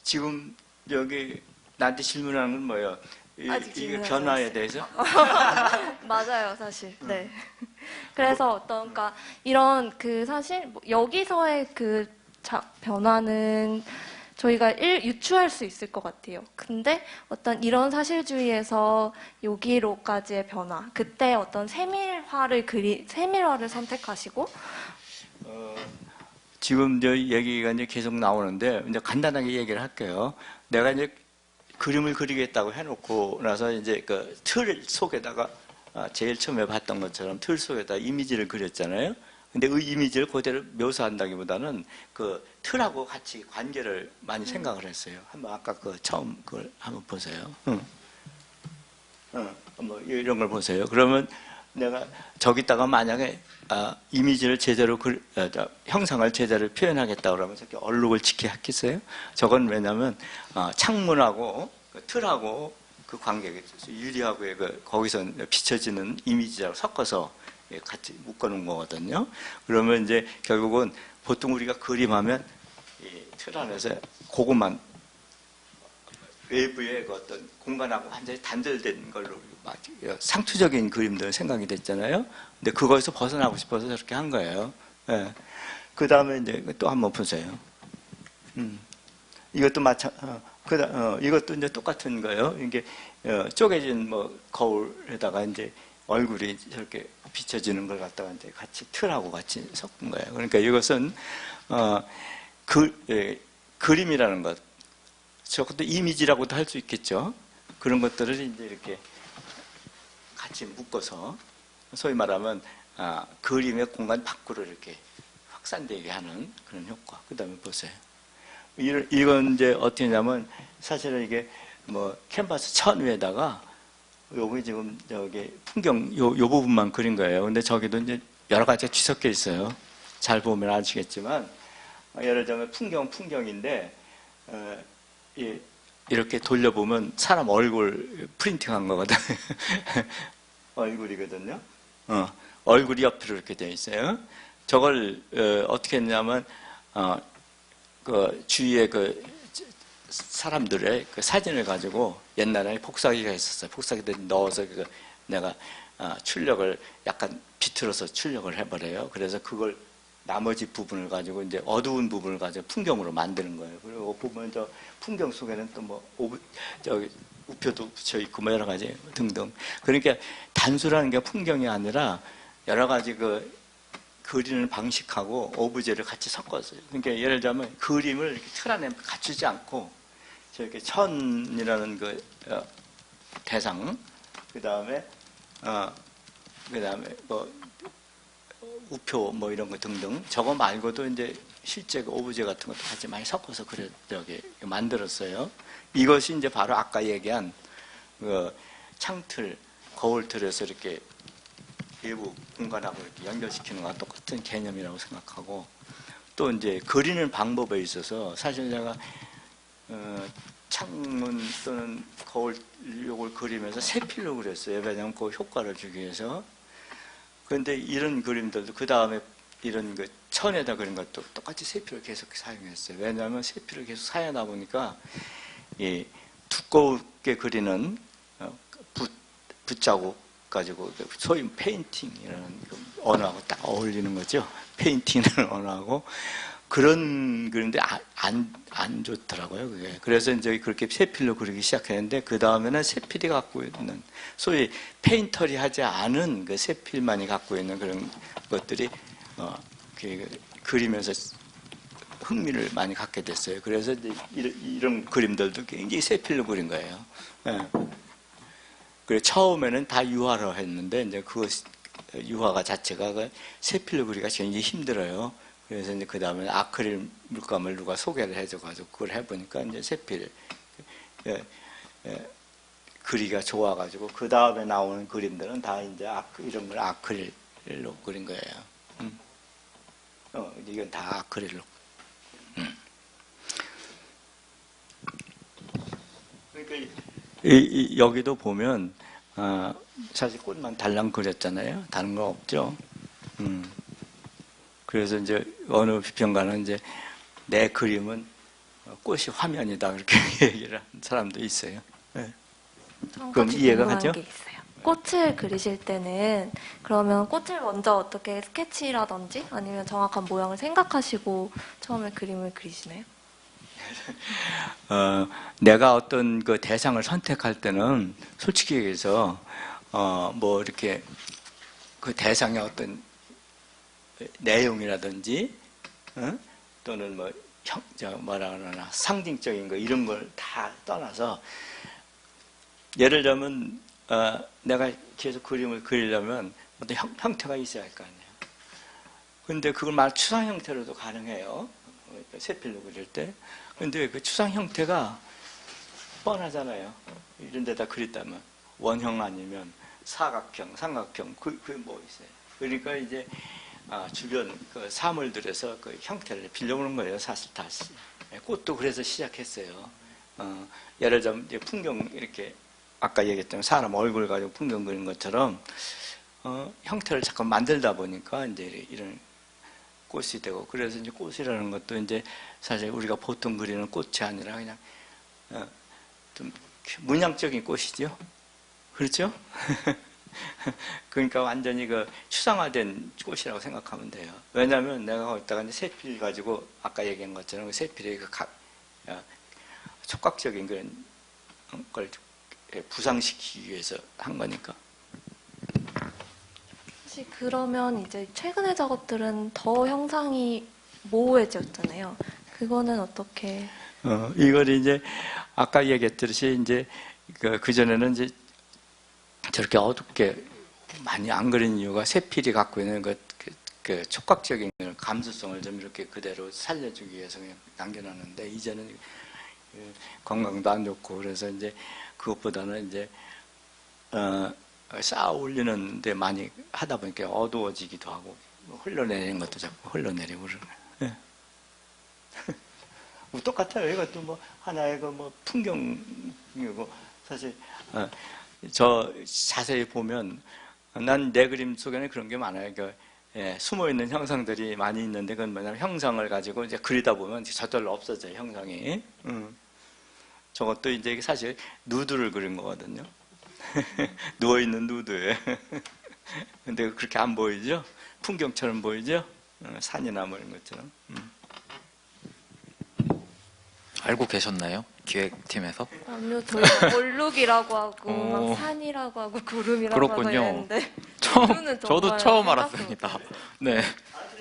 지금 여기 나한테 질문하는 건 뭐예요? 아직 이게 질문하지 변화에 않았어요. 대해서? 맞아요, 사실. 네. 그래서 그러니까 이런 사실 뭐 여기서의 변화는 저희가 유추할 수 있을 것 같아요. 근데 어떤 이런 사실주의에서 여기로까지의 변화, 그때 어떤 세밀화를 선택하시고, 지금 저 얘기가 이제 계속 나오는데 이제 간단하게 얘기를 할게요. 내가 이제 그림을 그리겠다고 해놓고 나서 이제 그 틀 속에다가 제일 처음에 봤던 것처럼 틀 속에다 이미지를 그렸잖아요. 근데 그 이미지를 그대로 묘사한다기보다는 그 틀하고 같이 관계를 많이 생각을 했어요. 한번 아까 처음 그걸 한번 보세요. 뭐 이런 걸 보세요. 그러면 내가 저기다가 만약에 이미지를 제대로 형상을 제대로 표현하겠다 그러면 이렇게 얼룩을 짓게 했겠어요? 저건 왜냐면 창문하고 틀하고 그 관계가 있어요. 유리하고의 거기서 비춰지는 이미지하고 섞어서 같이 묶어놓은 거거든요. 그러면 이제 결국은 보통 우리가 그림하면 이 틀 안에서 그것만 외부의 어떤 공간하고 완전히 단절된 걸로 상투적인 그림들 생각이 됐잖아요. 근데 그거에서 벗어나고 싶어서 저렇게 한 거예요. 예. 그 다음에 이제 또 한번 보세요. 이것도 이것도 이제 똑같은 거예요. 이게 쪼개진 거울에다가 이제 얼굴이 저렇게 비춰지는 걸 갖다가 이제 같이 틀하고 같이 섞은 거예요. 그러니까 이것은 그림이라는 것, 저것도 이미지라고도 할 수 있겠죠. 그런 것들을 이제 이렇게 같이 묶어서 소위 말하면 그림의 공간 밖으로 이렇게 확산되게 하는 그런 효과. 그 다음에 보세요. 이건 이제 어떻게 하냐면 사실은 이게 캔버스 천 위에다가 여기 지금 저기 풍경 요 부분만 그린 거예요. 근데 저기도 이제 여러 가지가 뒤섞여 있어요. 잘 보면 아시겠지만 예를 들면 풍경인데 이렇게 돌려보면 사람 얼굴 프린팅한 거거든. 얼굴이거든요. 얼굴이 옆으로 이렇게 되어 있어요. 저걸 어떻게 했냐면 그 주위에 사람들의 사진을 가지고 옛날에 복사기가 있었어요. 복사기들 넣어서 내가 출력을 약간 비틀어서 출력을 해버려요. 그래서 그걸 나머지 부분을 가지고 이제 어두운 부분을 가지고 풍경으로 만드는 거예요. 그리고 보면 저 풍경 속에는 또 저기 우표도 붙여 있고 여러 가지 등등. 그러니까 단순한 게 풍경이 아니라 여러 가지 그리는 방식하고 오브제를 같이 섞었어요. 그러니까 예를 들면 그림을 이렇게 틀 안에 갖추지 않고 저렇게 천이라는 대상, 그 다음에 우표 이런 거 등등 저거 말고도 이제 실제 오브제 같은 것도 같이 많이 섞어서 만들었어요. 이것이 이제 바로 아까 얘기한 창틀, 거울틀에서 이렇게 외부 공간하고 이렇게 연결시키는 거와 똑같은 개념이라고 생각하고, 또 이제 그리는 방법에 있어서 사실 제가 창문 또는 거울 요걸 그리면서 세필로 그렸어요. 왜냐하면 그 효과를 주기 위해서. 그런데 이런 그림들도 그 다음에 이런 천에다 그린 것도 똑같이 세필을 계속 사용했어요. 왜냐하면 세필을 계속 사용하다 보니까 이 두껍게 그리는 붓자국 가지고 소위 페인팅이라는 언어하고 딱 어울리는 거죠. 페인팅이라는 언어하고 그런 그런데 안 좋더라고요. 그게. 그래서 이제 그렇게 세필로 그리기 시작했는데 그 다음에는 세필이 갖고 있는 소위 페인터리 하지 않은 그 세필만이 갖고 있는 그런 것들이 그리면서 흥미를 많이 갖게 됐어요. 그래서 이제 이런 그림들도 굉장히 세필로 그린 거예요. 네. 그래 처음에는 다 유화로 했는데 이제 유화가 자체가 세필로 그리기가 굉장히 힘들어요. 그래서 이제 그 다음에 아크릴 물감을 누가 소개를 해줘가지고 그걸 해보니까 이제 세필 그리기가 좋아가지고 그 다음에 나오는 그림들은 다 이제 이런 걸 아크릴로 그린 거예요. 이건 다 아크릴로. 그러니까 여기도 보면 사실 꽃만 달랑 그렸잖아요. 다른 거 없죠. 그래서 이제 어느 비평가는 이제 내 그림은 꽃이 화면이다 그렇게 얘기를 하는 사람도 있어요. 네. 한 그건 가지 이해가 궁금한 가죠? 게 있어요. 꽃을 그리실 때는 그러면 꽃을 먼저 어떻게 스케치라든지 아니면 정확한 모양을 생각하시고 처음에 그림을 그리시나요? 내가 어떤 그 대상을 선택할 때는 솔직히 얘기해서 뭐 이렇게 그 대상의 어떤 내용이라든지 또는 뭐 뭐라 그러나 상징적인 거 이런 걸 다 떠나서 예를 들면 내가 계속 그림을 그리려면 어떤 형태가 있어야 할 거 아니에요. 근데 그걸 말 추상 형태로도 가능해요. 세필로 그릴 때. 근데 그 추상 형태가 뻔하잖아요. 이런 데다 그렸다면 원형 아니면 사각형, 삼각형 그게 뭐 있어요. 그러니까 이제 주변 그 사물들에서 그 형태를 빌려보는 거예요. 사실 다시. 꽃도 그래서 시작했어요. 예를 들면 이제 풍경 이렇게 아까 얘기했던 사람 얼굴 가지고 풍경 그린 것처럼 형태를 자꾸 만들다 보니까 이제 이런 꽃이 되고 그래서 이제 꽃이라는 것도 이제 사실 우리가 보통 그리는 꽃이 아니라 그냥 좀 문양적인 꽃이죠. 그렇죠? 그러니까 완전히 그 추상화된 꽃이라고 생각하면 돼요. 왜냐하면 내가 거기다가 이제 세필 가지고 아까 얘기한 것처럼 그 세필의 그 촉각적인 그런 걸 부상시키기 위해서 한 거니까. 혹시 그러면 이제 최근의 작업들은 더 형상이 모호해졌잖아요. 그거는 어떻게? 이걸 이제 아까 얘기했듯이 이제 그 전에는 이제 저렇게 어둡게 많이 안 그린 이유가 세필이 갖고 있는 그 촉각적인 감수성을 좀 이렇게 그대로 살려주기 위해서 그냥 남겨놨는데 이제는 건강도 안 좋고 그래서 이제 그것보다는 이제 쌓아 올리는 데 많이 하다 보니까 어두워지기도 하고 흘러내리는 것도 자꾸 흘러내리고 그러는 거예요. 뭐 똑같아요. 이것도 뭐 하나의 뭐 풍경이고 사실 저 자세히 보면 난 내 그림 속에는 그런 게 많아요. 숨어 있는 형상들이 많이 있는데 그건 뭐냐면 형상을 가지고 이제 그리다 보면 저절로 없어져요. 형상이. 저것도 이제 사실 누드를 그린 거거든요. 누워 있는 누드에. 근데 그렇게 안 보이죠? 풍경처럼 보이죠? 산이나 뭐 이런 것처럼. 알고 계셨나요? 기획팀에서? 아니요, 저희 얼룩이라고 하고 막 산이라고 하고 구름이라고 하고 그렇군요. 했는데 저도 처음 알았습니다. 네.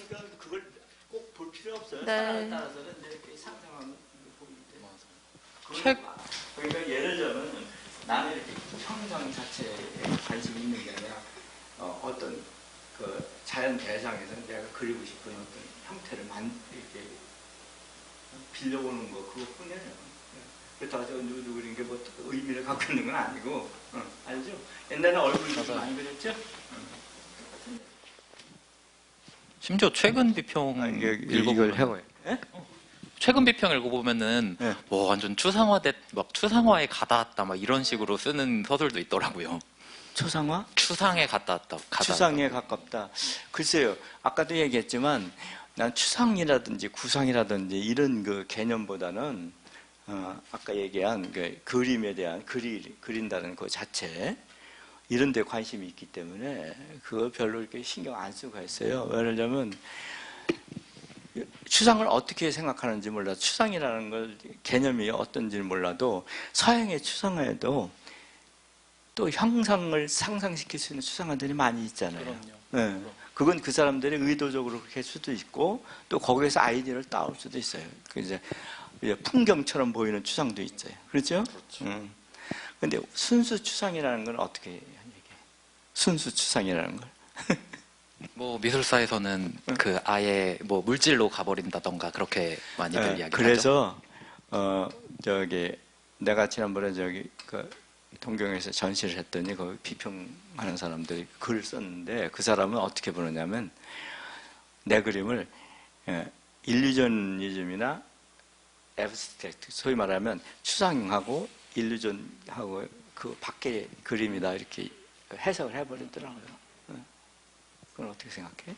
그러니까 그걸 꼭 볼 필요 없어요. 네. 사람에 따라서는 이렇게 상상하면 보기 때문에. 그러니까 예를 들면 나는 이렇게 형상 자체에 관심이 있는 게 아니라 어떤 그 자연 대상에서 내가 그리고 싶은 어떤 형태를 이렇게 빌려보는 거 그것뿐이에요. 그렇다고 저 누구 그린 게 뭐 의미를 갖고 있는 건 아니고 알죠? 옛날에 얼굴도 많이 그렸죠? 심지어 최근 비평 이걸 해봐요. 최근 비평 읽어보면은 네. 뭐 완전 추상화에 가닿았다 막 이런 식으로 쓰는 서술도 있더라고요. 초상화? 추상에 가닿았다. 추상에 가깝다. 글쎄요. 아까도 얘기했지만 난 추상이라든지 구상이라든지 이런 그 개념보다는 아까 얘기한 그 그림에 대한 그린다는 그 자체 이런 데 관심이 있기 때문에 그거 별로 이렇게 신경 안 쓰고 했어요. 왜냐하면 추상을 어떻게 생각하는지 몰라도 추상이라는 걸 개념이 어떤지 몰라도 서양의 추상화에도 또 형상을 상상시킬 수 있는 추상화들이 많이 있잖아요. 네. 그건 그 사람들이 의도적으로 그렇게 할 수도 있고 또 거기에서 아이디어를 따올 수도 있어요. 그 이제 풍경처럼 보이는 추상도 있어요. 그렇죠? 근데 순수 추상이라는 건 어떻게 얘기해? 순수 추상이라는 걸. 뭐 미술사에서는 그 아예 뭐 물질로 가버린다던가 그렇게 많이들 이야기하죠. 그래서 저기 내가 지난번에 저기 그 동경에서 전시를 했더니 거기 비평하는 사람들이 글을 썼는데 그 사람은 어떻게 보느냐면 내 그림을 일루저니즘이나 애브스트랙트 소위 말하면 추상하고 일루전하고 그 밖의 그림이다 이렇게 해석을 해버리더라고요. 그건 어떻게 생각해?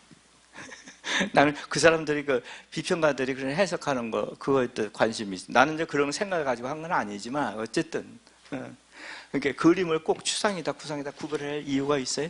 나는 그 사람들이 그 비평가들이 그런 해석하는 거 그거에 또 관심이 있어. 나는 이제 그런 생각을 가지고 한 건 아니지만 어쨌든 그러니까 그림을 꼭 추상이다 구상이다 구별할 이유가 있어요?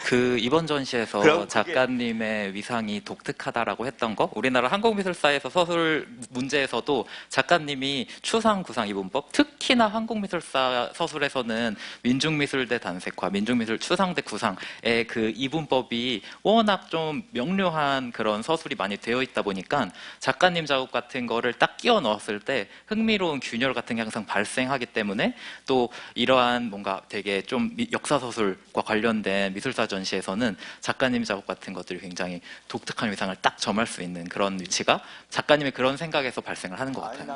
그 이번 전시에서 그럼 그게- 작가님의 위상이 독특하다라고 했던 거, 우리나라 한국미술사에서 서술 문제에서도 작가님이 추상, 구상, 이분법, 특히나 한국미술사 서술에서는 민중미술대 단색화, 민중미술 추상대 구상의 그 이분법이 워낙 좀 명료한 그런 서술이 많이 되어 있다 보니까 작가님 작업 같은 거를 딱 끼워 넣었을 때 흥미로운 균열 같은 게 항상 발생하기 때문에 또 이러한 뭔가 되게 좀 역사 서술과 관련된 미술사 전시에서는 작가님 작업 같은 것들이 굉장히 독특한 위상을 딱 점할 수 있는 그런 위치가 작가님의 그런 생각에서 발생을 하는 것 아니, 같아요.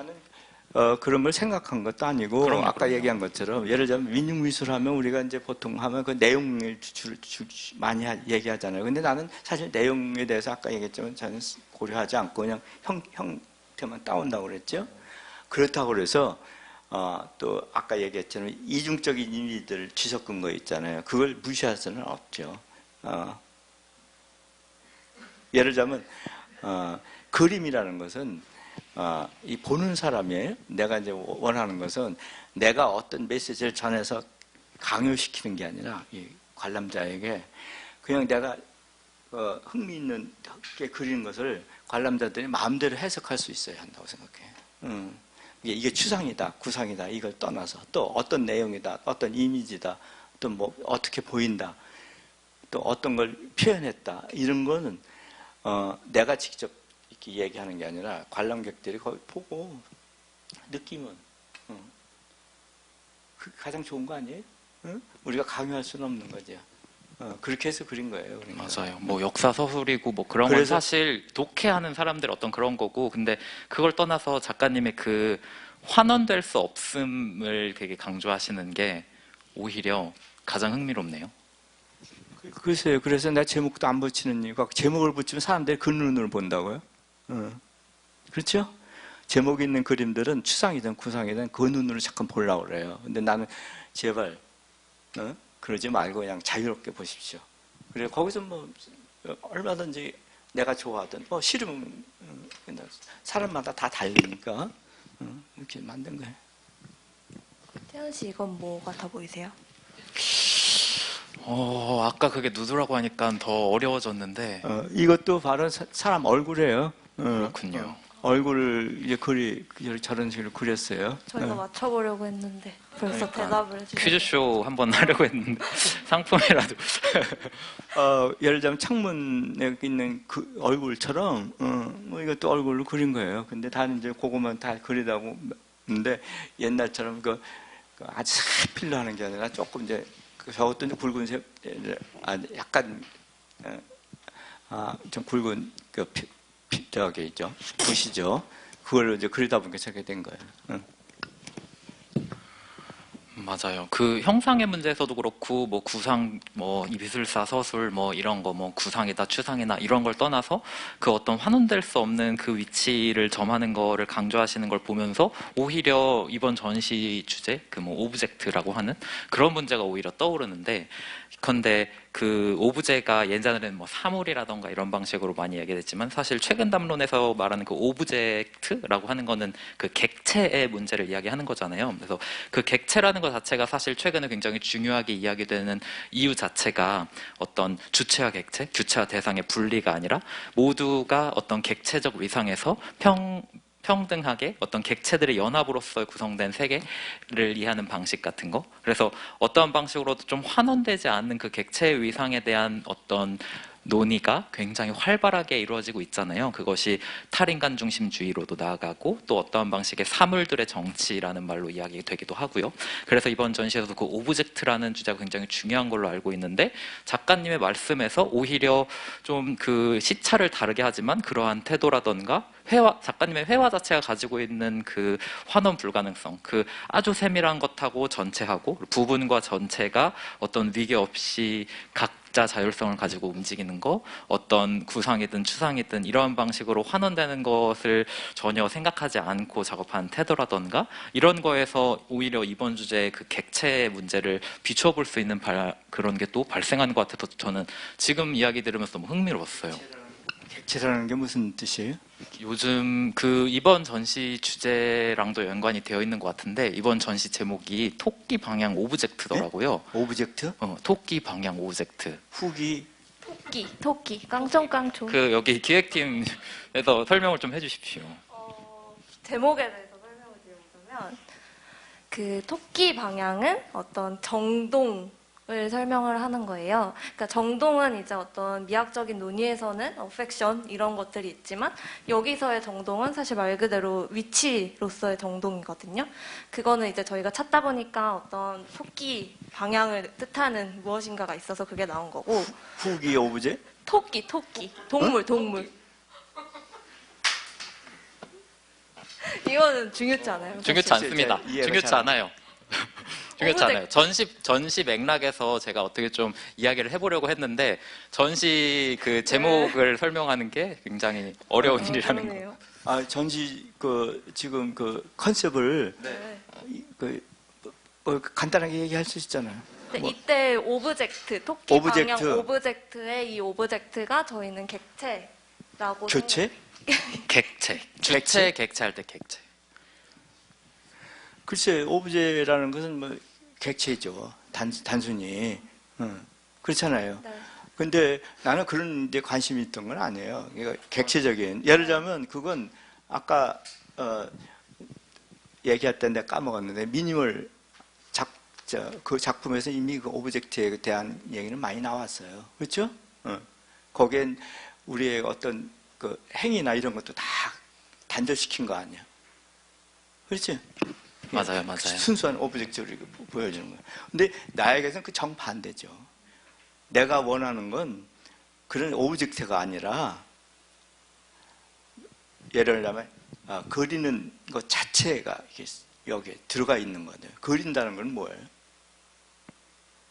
나는 그런 걸 생각한 것도 아니고 그럼요, 아까 그럼요. 얘기한 것처럼 예를 들면 민중미술 하면 우리가 이제 보통 하면 그 내용을 많이 얘기하잖아요. 근데 나는 사실 내용에 대해서 아까 얘기했지만 저는 고려하지 않고 그냥 형태만 따온다고 그랬죠. 그렇다고 그래서 또 아까 얘기했잖아요. 이중적인 이미지들 지적 근거 있잖아요. 그걸 무시할 수는 없죠. 예를 들자면 그림이라는 것은 이 보는 사람이에요. 내가 이제 원하는 것은 내가 어떤 메시지를 전해서 강요시키는 게 아니라 이 관람자에게 그냥 내가 흥미있는 게 그리는 것을 관람자들이 마음대로 해석할 수 있어야 한다고 생각해요. 이게 추상이다, 구상이다 이걸 떠나서 또 어떤 내용이다, 어떤 이미지다, 또 뭐 어떻게 보인다, 또 어떤 걸 표현했다 이런 거는 내가 직접 이렇게 얘기하는 게 아니라 관람객들이 거기 보고 느끼면 그게 가장 좋은 거 아니에요? 우리가 강요할 수는 없는 거죠. 그렇게 해서 그린 거예요. 그러니까. 맞아요. 뭐 역사 서술이고 뭐 그런 건 그래서- 사실 독해하는 사람들 어떤 그런 거고, 근데 그걸 떠나서 작가님의 그 환원될 수 없음을 되게 강조하시는 게 오히려 가장 흥미롭네요. 글쎄요. 그래서 내 제목도 안 붙이는 이유가 제목을 붙이면 사람들이 그 눈으로 본다고요. 그렇죠? 제목이 있는 그림들은 추상이든 구상이든 그 눈으로 잠깐 보려고 그래요. 근데 나는 제발 그러지 말고 그냥 자유롭게 보십시오. 그래 거기서 뭐 얼마든지 내가 좋아하든 싫으면 그냥 사람마다 다 다르니까 이렇게 만든 거예요. 태연 씨 이건 뭐 같아 보이세요? 아까 그게 누드라고 하니까 더 어려워졌는데. 이것도 바로 사람 얼굴이에요. 그렇군요. 얼굴을 이제 저런 식으로 그렸어요. 저희가 맞춰보려고 했는데 벌써 그러니까. 대답을 해주세요. 퀴즈쇼 한번 하려고 했는데 상품이라도. 예를 들면 창문에 있는 그 얼굴처럼 뭐 이것도 얼굴로 그린 거예요. 근데 다는 이제 그거만 다 그리다고 근데 옛날처럼 그 아주 필로 하는 게 아니라 조금 이제 저것도 이제 굵은색 약간 좀 굵은 저기 있죠 붓이죠. 그걸 이제 그리다 보니까 저게 된 거예요. 맞아요. 그 형상의 문제에서도 그렇고 뭐 구상, 뭐 이 미술사 서술, 뭐 이런 거, 뭐 구상이다, 추상이나 이런 걸 떠나서 그 어떤 환원될 수 없는 그 위치를 점하는 거를 강조하시는 걸 보면서 오히려 이번 전시 주제, 그 뭐 오브젝트라고 하는 그런 문제가 오히려 떠오르는데, 근데 그 오브제가 예전에는 뭐 사물이라던가 이런 방식으로 많이 얘기했지만 사실 최근 담론에서 말하는 그 오브젝트라고 하는 거는 그 객체의 문제를 이야기하는 거잖아요. 그래서 그 객체라는 것 자체가 사실 최근에 굉장히 중요하게 이야기되는 이유 자체가 어떤 주체와 객체, 주체와 대상의 분리가 아니라 모두가 어떤 객체적 위상에서 평등하게 어떤 객체들의 연합으로서 구성된 세계를 이해하는 방식 같은 거. 그래서 어떠한 방식으로도 좀 환원되지 않는 그 객체의 위상에 대한 어떤 논의가 굉장히 활발하게 이루어지고 있잖아요. 그것이 탈인간 중심주의로도 나아가고 또 어떠한 방식의 사물들의 정치라는 말로 이야기되기도 하고요. 그래서 이번 전시에서도 그 오브젝트라는 주제가 굉장히 중요한 걸로 알고 있는데, 작가님의 말씀에서 오히려 좀 그 시차를 다르게 하지만 그러한 태도라던가 작가님의 회화 자체가 가지고 있는 그 환원 불가능성, 그 아주 세밀한 것하고 전체하고 부분과 전체가 어떤 위계 없이 각자 자율성을 가지고 움직이는 거, 어떤 구상이든 추상이든 이러한 방식으로 환원되는 것을 전혀 생각하지 않고 작업한 태도라던가 이런 거에서 오히려 이번 주제의 그 객체의 문제를 비춰볼 수 있는 그런 게 또 발생하는 것 같아서 저는 지금 이야기 들으면서 너무 흥미로웠어요. 객체라는 게 무슨 뜻이에요? 요즘 그 이번 전시 주제랑도 연관이 되어 있는 것 같은데 이번 전시 제목이 토끼 방향 오브젝트더라고요. 오브젝트? 토끼 방향 오브젝트. 후기? 토끼, 깡총깡총. 그 여기 기획팀에서 설명을 좀 해주십시오. 제목에 대해서 설명을 드려보자면 그 토끼 방향은 어떤 정동을 설명을 하는 거예요. 그러니까 정동은 이제 어떤 미학적인 논의에서는 어펙션 이런 것들이 있지만 여기서의 정동은 사실 말 그대로 위치로서의 정동이거든요. 그거는 이제 저희가 찾다 보니까 어떤 토끼 방향을 뜻하는 무엇인가가 있어서 그게 나온 거고. 후기 오브제? 토끼, 동물. 이거는 중요치 않아요. 중요치 않습니다. 중요치 않아요. 중요치 않아요. 전시 맥락에서 제가 어떻게 좀 이야기를 해보려고 했는데 전시 그 제목을 설명하는 게 굉장히 어려운 일이라는 거. 아, 전시 지금 컨셉을 간단하게 얘기할 수 있잖아요. 네, 이때 오브젝트, 토끼 방향 오브젝트의 이 오브젝트가 저희는 객체라고. 교체? 객체. 주체, 객체할 때 객체. 글쎄, 오브제라는 것은 뭐 객체죠. 단순히. 그렇잖아요. 네. 근데 나는 그런 데 관심이 있던 건 아니에요. 그러니까 객체적인. 예를 들자면 그건 아까 얘기할 때 내가 까먹었는데 미니멀 그 작품에서 이미 그 오브젝트에 대한 얘기는 많이 나왔어요. 그렇죠? 거기엔 우리의 어떤 그 행위나 이런 것도 다 단절시킨 거 아니야. 그렇지? 맞아요. 순수한 오브젝트를 보여주는 거예요. 근데 나에게서는 그 정반대죠. 내가 원하는 건 그런 오브젝트가 아니라 예를 들면 그리는 것 자체가 여기에 들어가 있는 거예요. 그린다는 건 뭐예요?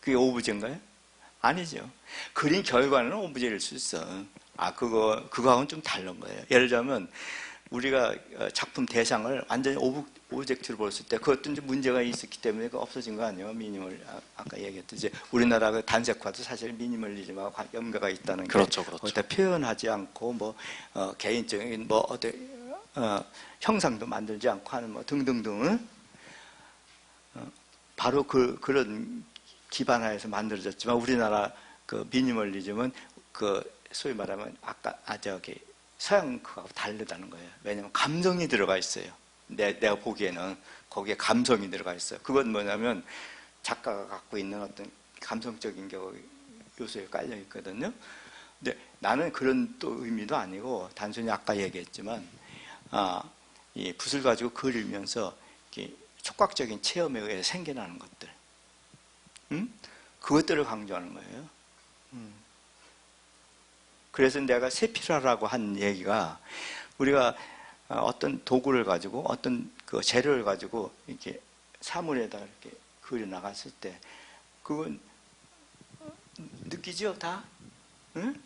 그게 오브제인가요? 아니죠. 그린 결과는 오브제일 수 있어. 그거하고는 좀 다른 거예요. 예를 들자면 우리가 작품 대상을 완전히 오브젝트로 봤을 때 그것도 이제 문제가 있었기 때문에 없어진 거 아니에요? 미니멀 아까 얘기했듯이 우리나라 그 단색화도 사실 미니멀리즘하고 연계가 있다는 게 그렇죠. 거기다 표현하지 않고 뭐 개인적인 뭐 형상도 만들지 않고 하는 뭐 등등등 바로 그런 기반하에서 만들어졌지만 우리나라 그 미니멀리즘은 소위 말하면 아까 서양 그하고 다르다는 거예요. 왜냐하면 감성이 들어가 있어요. 내가 보기에는 거기에 감성이 들어가 있어요. 그건 뭐냐면 작가가 갖고 있는 어떤 감성적인 요소에 깔려 있거든요. 근데 나는 그런 또 의미도 아니고 단순히 아까 얘기했지만 이 붓을 가지고 그리면서 촉각적인 체험에 의해 생겨나는 것들, 그것들을 강조하는 거예요. 그래서 내가 세피라라고 한 얘기가 우리가 어떤 도구를 가지고 어떤 그 재료를 가지고 이렇게 사물에다 이렇게 그려 나갔을 때 그건 느끼죠, 다? 응?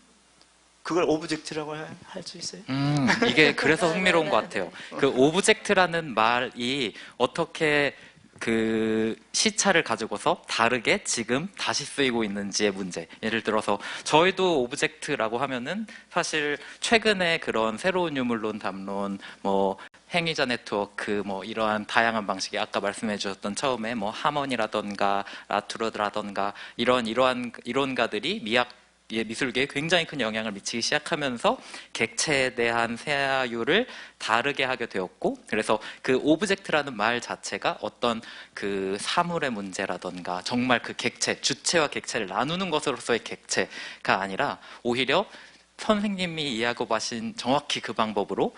그걸 오브젝트라고 할 수 있어요? 이게 그래서 흥미로운 것 같아요. 그 오브젝트라는 말이 어떻게 그 시차를 가지고서 다르게 지금 다시 쓰이고 있는지의 문제. 예를 들어서 저희도 오브젝트라고 하면은 사실 최근에 그런 새로운 유물론, 담론, 뭐 행위자 네트워크, 뭐 이러한 다양한 방식이 아까 말씀해 주셨던 처음에 뭐 하먼이라던가 라투르드라던가 이러한 이론가들이 미술계에 굉장히 큰 영향을 미치기 시작하면서 객체에 대한 세아유를 다르게 하게 되었고, 그래서 그 오브젝트라는 말 자체가 어떤 그 사물의 문제라던가 정말 그 객체, 주체와 객체를 나누는 것으로서의 객체가 아니라 오히려 선생님이 이해하고 가신 정확히 그 방법으로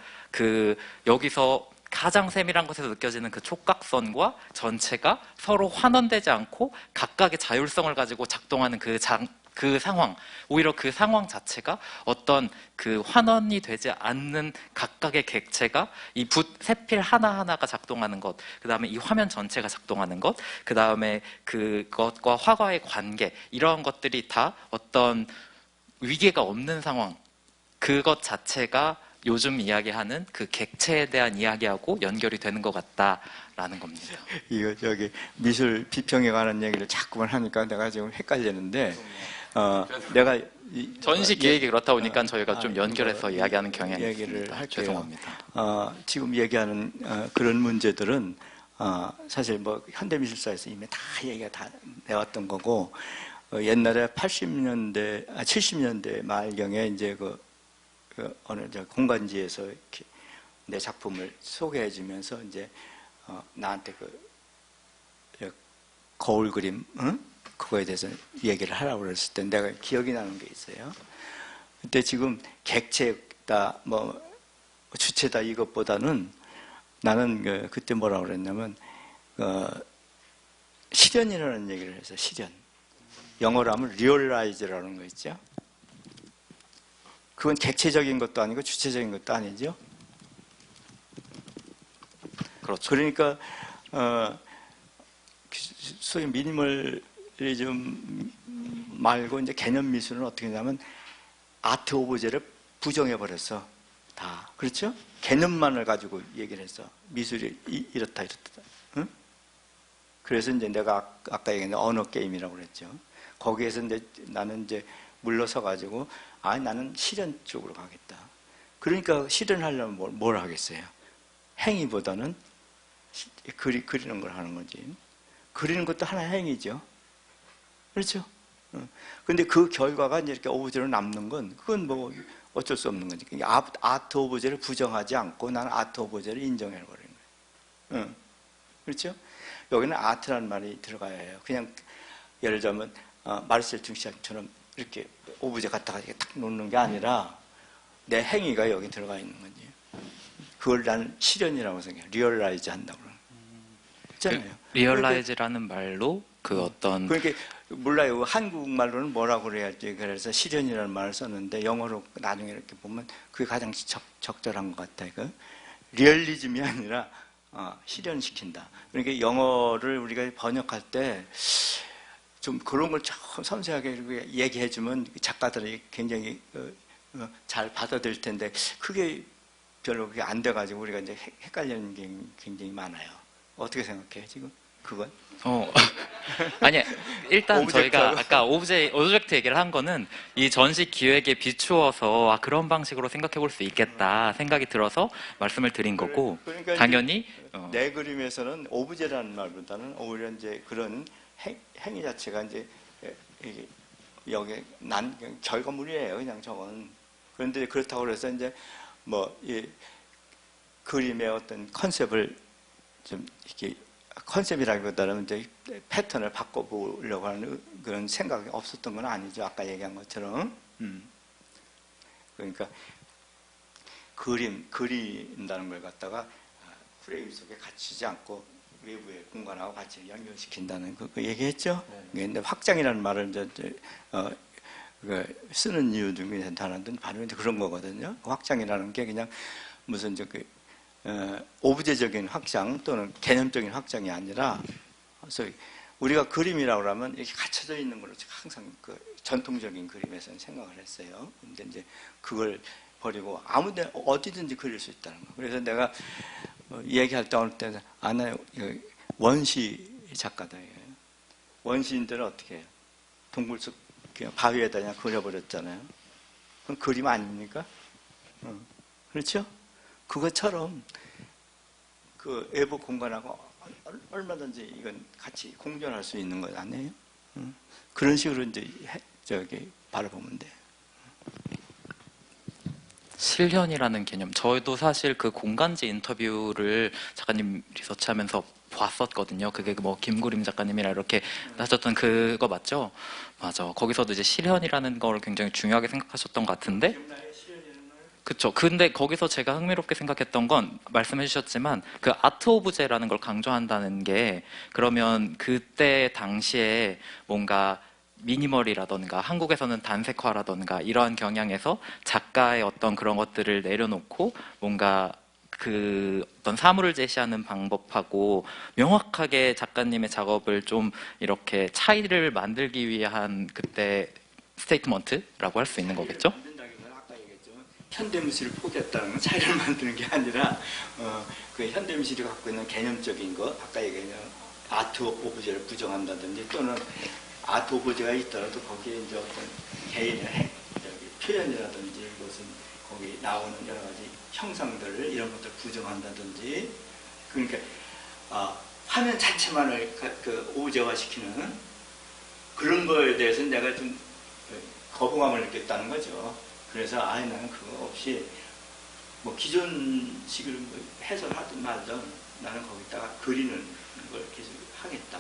여기서 가장 세밀한 것에서 느껴지는 그 촉각선과 전체가 서로 환원되지 않고 각각의 자율성을 가지고 작동하는 그 그 상황, 오히려 그 상황 자체가 어떤 그 환원이 되지 않는 각각의 객체가 이 붓 세필 하나하나가 작동하는 것, 그 다음에 이 화면 전체가 작동하는 것, 그 다음에 그것과 화가의 관계, 이러한 것들이 다 어떤 위계가 없는 상황, 그것 자체가 요즘 이야기하는 그 객체에 대한 이야기하고 연결이 되는 것 같다라는 겁니다. 이거 저기 미술 비평에 관한 얘기를 자꾸만 하니까 내가 지금 헷갈리는데 내가 전시 기획이 그렇다 보니까 저희가 좀 연결해서 이야기하는 경향이 얘기를 있습니다. 할게요. 죄송합니다. 지금 얘기하는 그런 문제들은 사실 뭐 현대미술사에서 이미 다 얘기가 다 내왔던 거고 옛날에 80년대, 70년대 말경에 이제 그 어느 공간지에서 이렇게 내 작품을 소개해주면서 이제 나한테 거울 그림, 그거에 대해서 얘기를 하라고 그랬을 때 내가 기억이 나는 게 있어요. 근데 지금 객체다, 뭐 주체다 이것보다는 나는 그때 뭐라고 그랬냐면 실현이라는 얘기를 해서 실현. 영어로 하면 realize라는 거 있죠. 그건 객체적인 것도 아니고 주체적인 것도 아니죠. 그렇죠. 그러니까 소위 미니멀리즘 말고 이제 개념 미술은 어떻게 하냐면 아트 오브제를 부정해 버렸어. 다. 그렇죠? 개념만을 가지고 얘기를 했어. 미술이 이렇다 이렇다. 응? 그래서 이제 내가 아까 얘기한 언어 게임이라고 그랬죠. 거기에서 이제 나는 이제 물러서 가지고 나는 실현 쪽으로 가겠다. 그러니까 실현하려면 뭘 하겠어요? 행위보다는 그리는 걸 하는 거지. 그리는 것도 하나의 행위죠. 그렇죠? 근데 그 결과가 이제 이렇게 오브제로 남는 건 그건 뭐 어쩔 수 없는 거지. 아트 오브제를 부정하지 않고 나는 아트 오브제를 인정해버리는 거예요. 그렇죠? 여기는 아트라는 말이 들어가야 해요. 그냥 예를 들자면 마르셀 둥시안처럼 이렇게 오브제 갖다가 이렇게 탁 놓는 게 아니라 내 행위가 여기 들어가 있는 거지. 그걸 나는 실현이라고 생각해요. 리얼라이즈 한다고 그러는 있잖아요. 리얼라이즈라는 말로 그 어떤 그러니까 몰라요. 한국말로는 뭐라고 그래야지. 그래서 실현이라는 말을 썼는데 영어로 나중에 이렇게 보면 그게 가장 적절한 것 같아요. 그 리얼리즘이 아니라 실현시킨다. 그러니까 영어를 우리가 번역할 때 좀 그런 걸 좀 섬세하게 이렇게 얘기해주면 작가들이 굉장히 잘 받아들일 텐데 그게 별로 그게 안 돼가지고 우리가 이제 헷갈리는 게 굉장히 많아요. 어떻게 생각해요 지금 그건? 아니 일단 오브젝트 저희가 하고. 아까 오브젝트 얘기를 한 거는 이 전시 기획에 비추어서 그런 방식으로 생각해 볼 수 있겠다 생각이 들어서 말씀을 드린 거고 그러니까 당연히 내 그림에서는 오브제라는 말보다는 오히려 이제 그런 행위 자체가 이제 여기 난 결과물이에요. 그냥 저건. 그런데 그렇다고 해서 이제 뭐 이 그림의 어떤 컨셉을 좀 이렇게 컨셉이라기보다는 이제 패턴을 바꿔보려고 하는 그런 생각이 없었던 건 아니죠. 아까 얘기한 것처럼. 그러니까 그린다는 걸 갖다가 프레임 속에 갇히지 않고 외부의 공간하고 같이 연결시킨다는 그 얘기했죠. 근데 확장이라는 말을 이제 쓰는 이유 중에 하나는 바로 그런 거거든요. 확장이라는 게 그냥 무슨 오브제적인 확장 또는 개념적인 확장이 아니라 소위 우리가 그림이라고 하면 이렇게 갇혀져 있는 걸로 항상 그 전통적인 그림에서는 생각을 했어요. 근데 이제 그걸 버리고 아무데 어디든지 그릴 수 있다는 거. 그래서 내가 얘기할 때 어느 때는 나 원시 작가다. 원시인들은 어떻게 해요? 동굴 속 바위에다 그냥 그려버렸잖아요. 그건 그림 아닙니까? 그렇죠? 그것처럼 그 외부 공간하고 얼마든지 이건 같이 공존할 수 있는 것 아니에요? 그런 식으로 이제 바라보면 돼요. 실현이라는 개념. 저희도 사실 그 공간지 인터뷰를 작가님 리서치하면서 봤었거든요. 그게 뭐 김구림 작가님이랑 이렇게 하셨던 그거 맞죠? 맞아. 거기서도 이제 실현이라는 걸 굉장히 중요하게 생각하셨던 것 같은데. 그쵸. 근데 거기서 제가 흥미롭게 생각했던 건 말씀해 주셨지만 그 아트 오브제라는 걸 강조한다는 게 그러면 그때 당시에 뭔가 미니멀이라던가 한국에서는 단색화라던가 이러한 경향에서 작가의 어떤 그런 것들을 내려놓고 뭔가 그 어떤 사물을 제시하는 방법하고 명확하게 작가님의 작업을 좀 이렇게 차이를 만들기 위한 그때 스테이트먼트라고 할 수 있는 거겠죠? 만든다기보다 아까 얘기했죠. 현대미술을 포기했다는 건 차이를 만드는 게 아니라 그 현대미술이 갖고 있는 개념적인 것, 아까 얘기한 아트 오브제를 부정한다든지 또는 아트 오브제가 있더라도 거기에 이제 어떤 개인의 표현이라든지 무슨 거기 나오는 여러 가지 형상들을 이런 것들 부정한다든지 그러니까 화면 자체만을 그 오브제화시키는 그런 거에 대해서 내가 좀 거부감을 느꼈다는 거죠. 그래서 나는 그거 없이 뭐 기존식을 뭐 해설하든 말든 나는 거기다가 그리는 걸 계속 하겠다.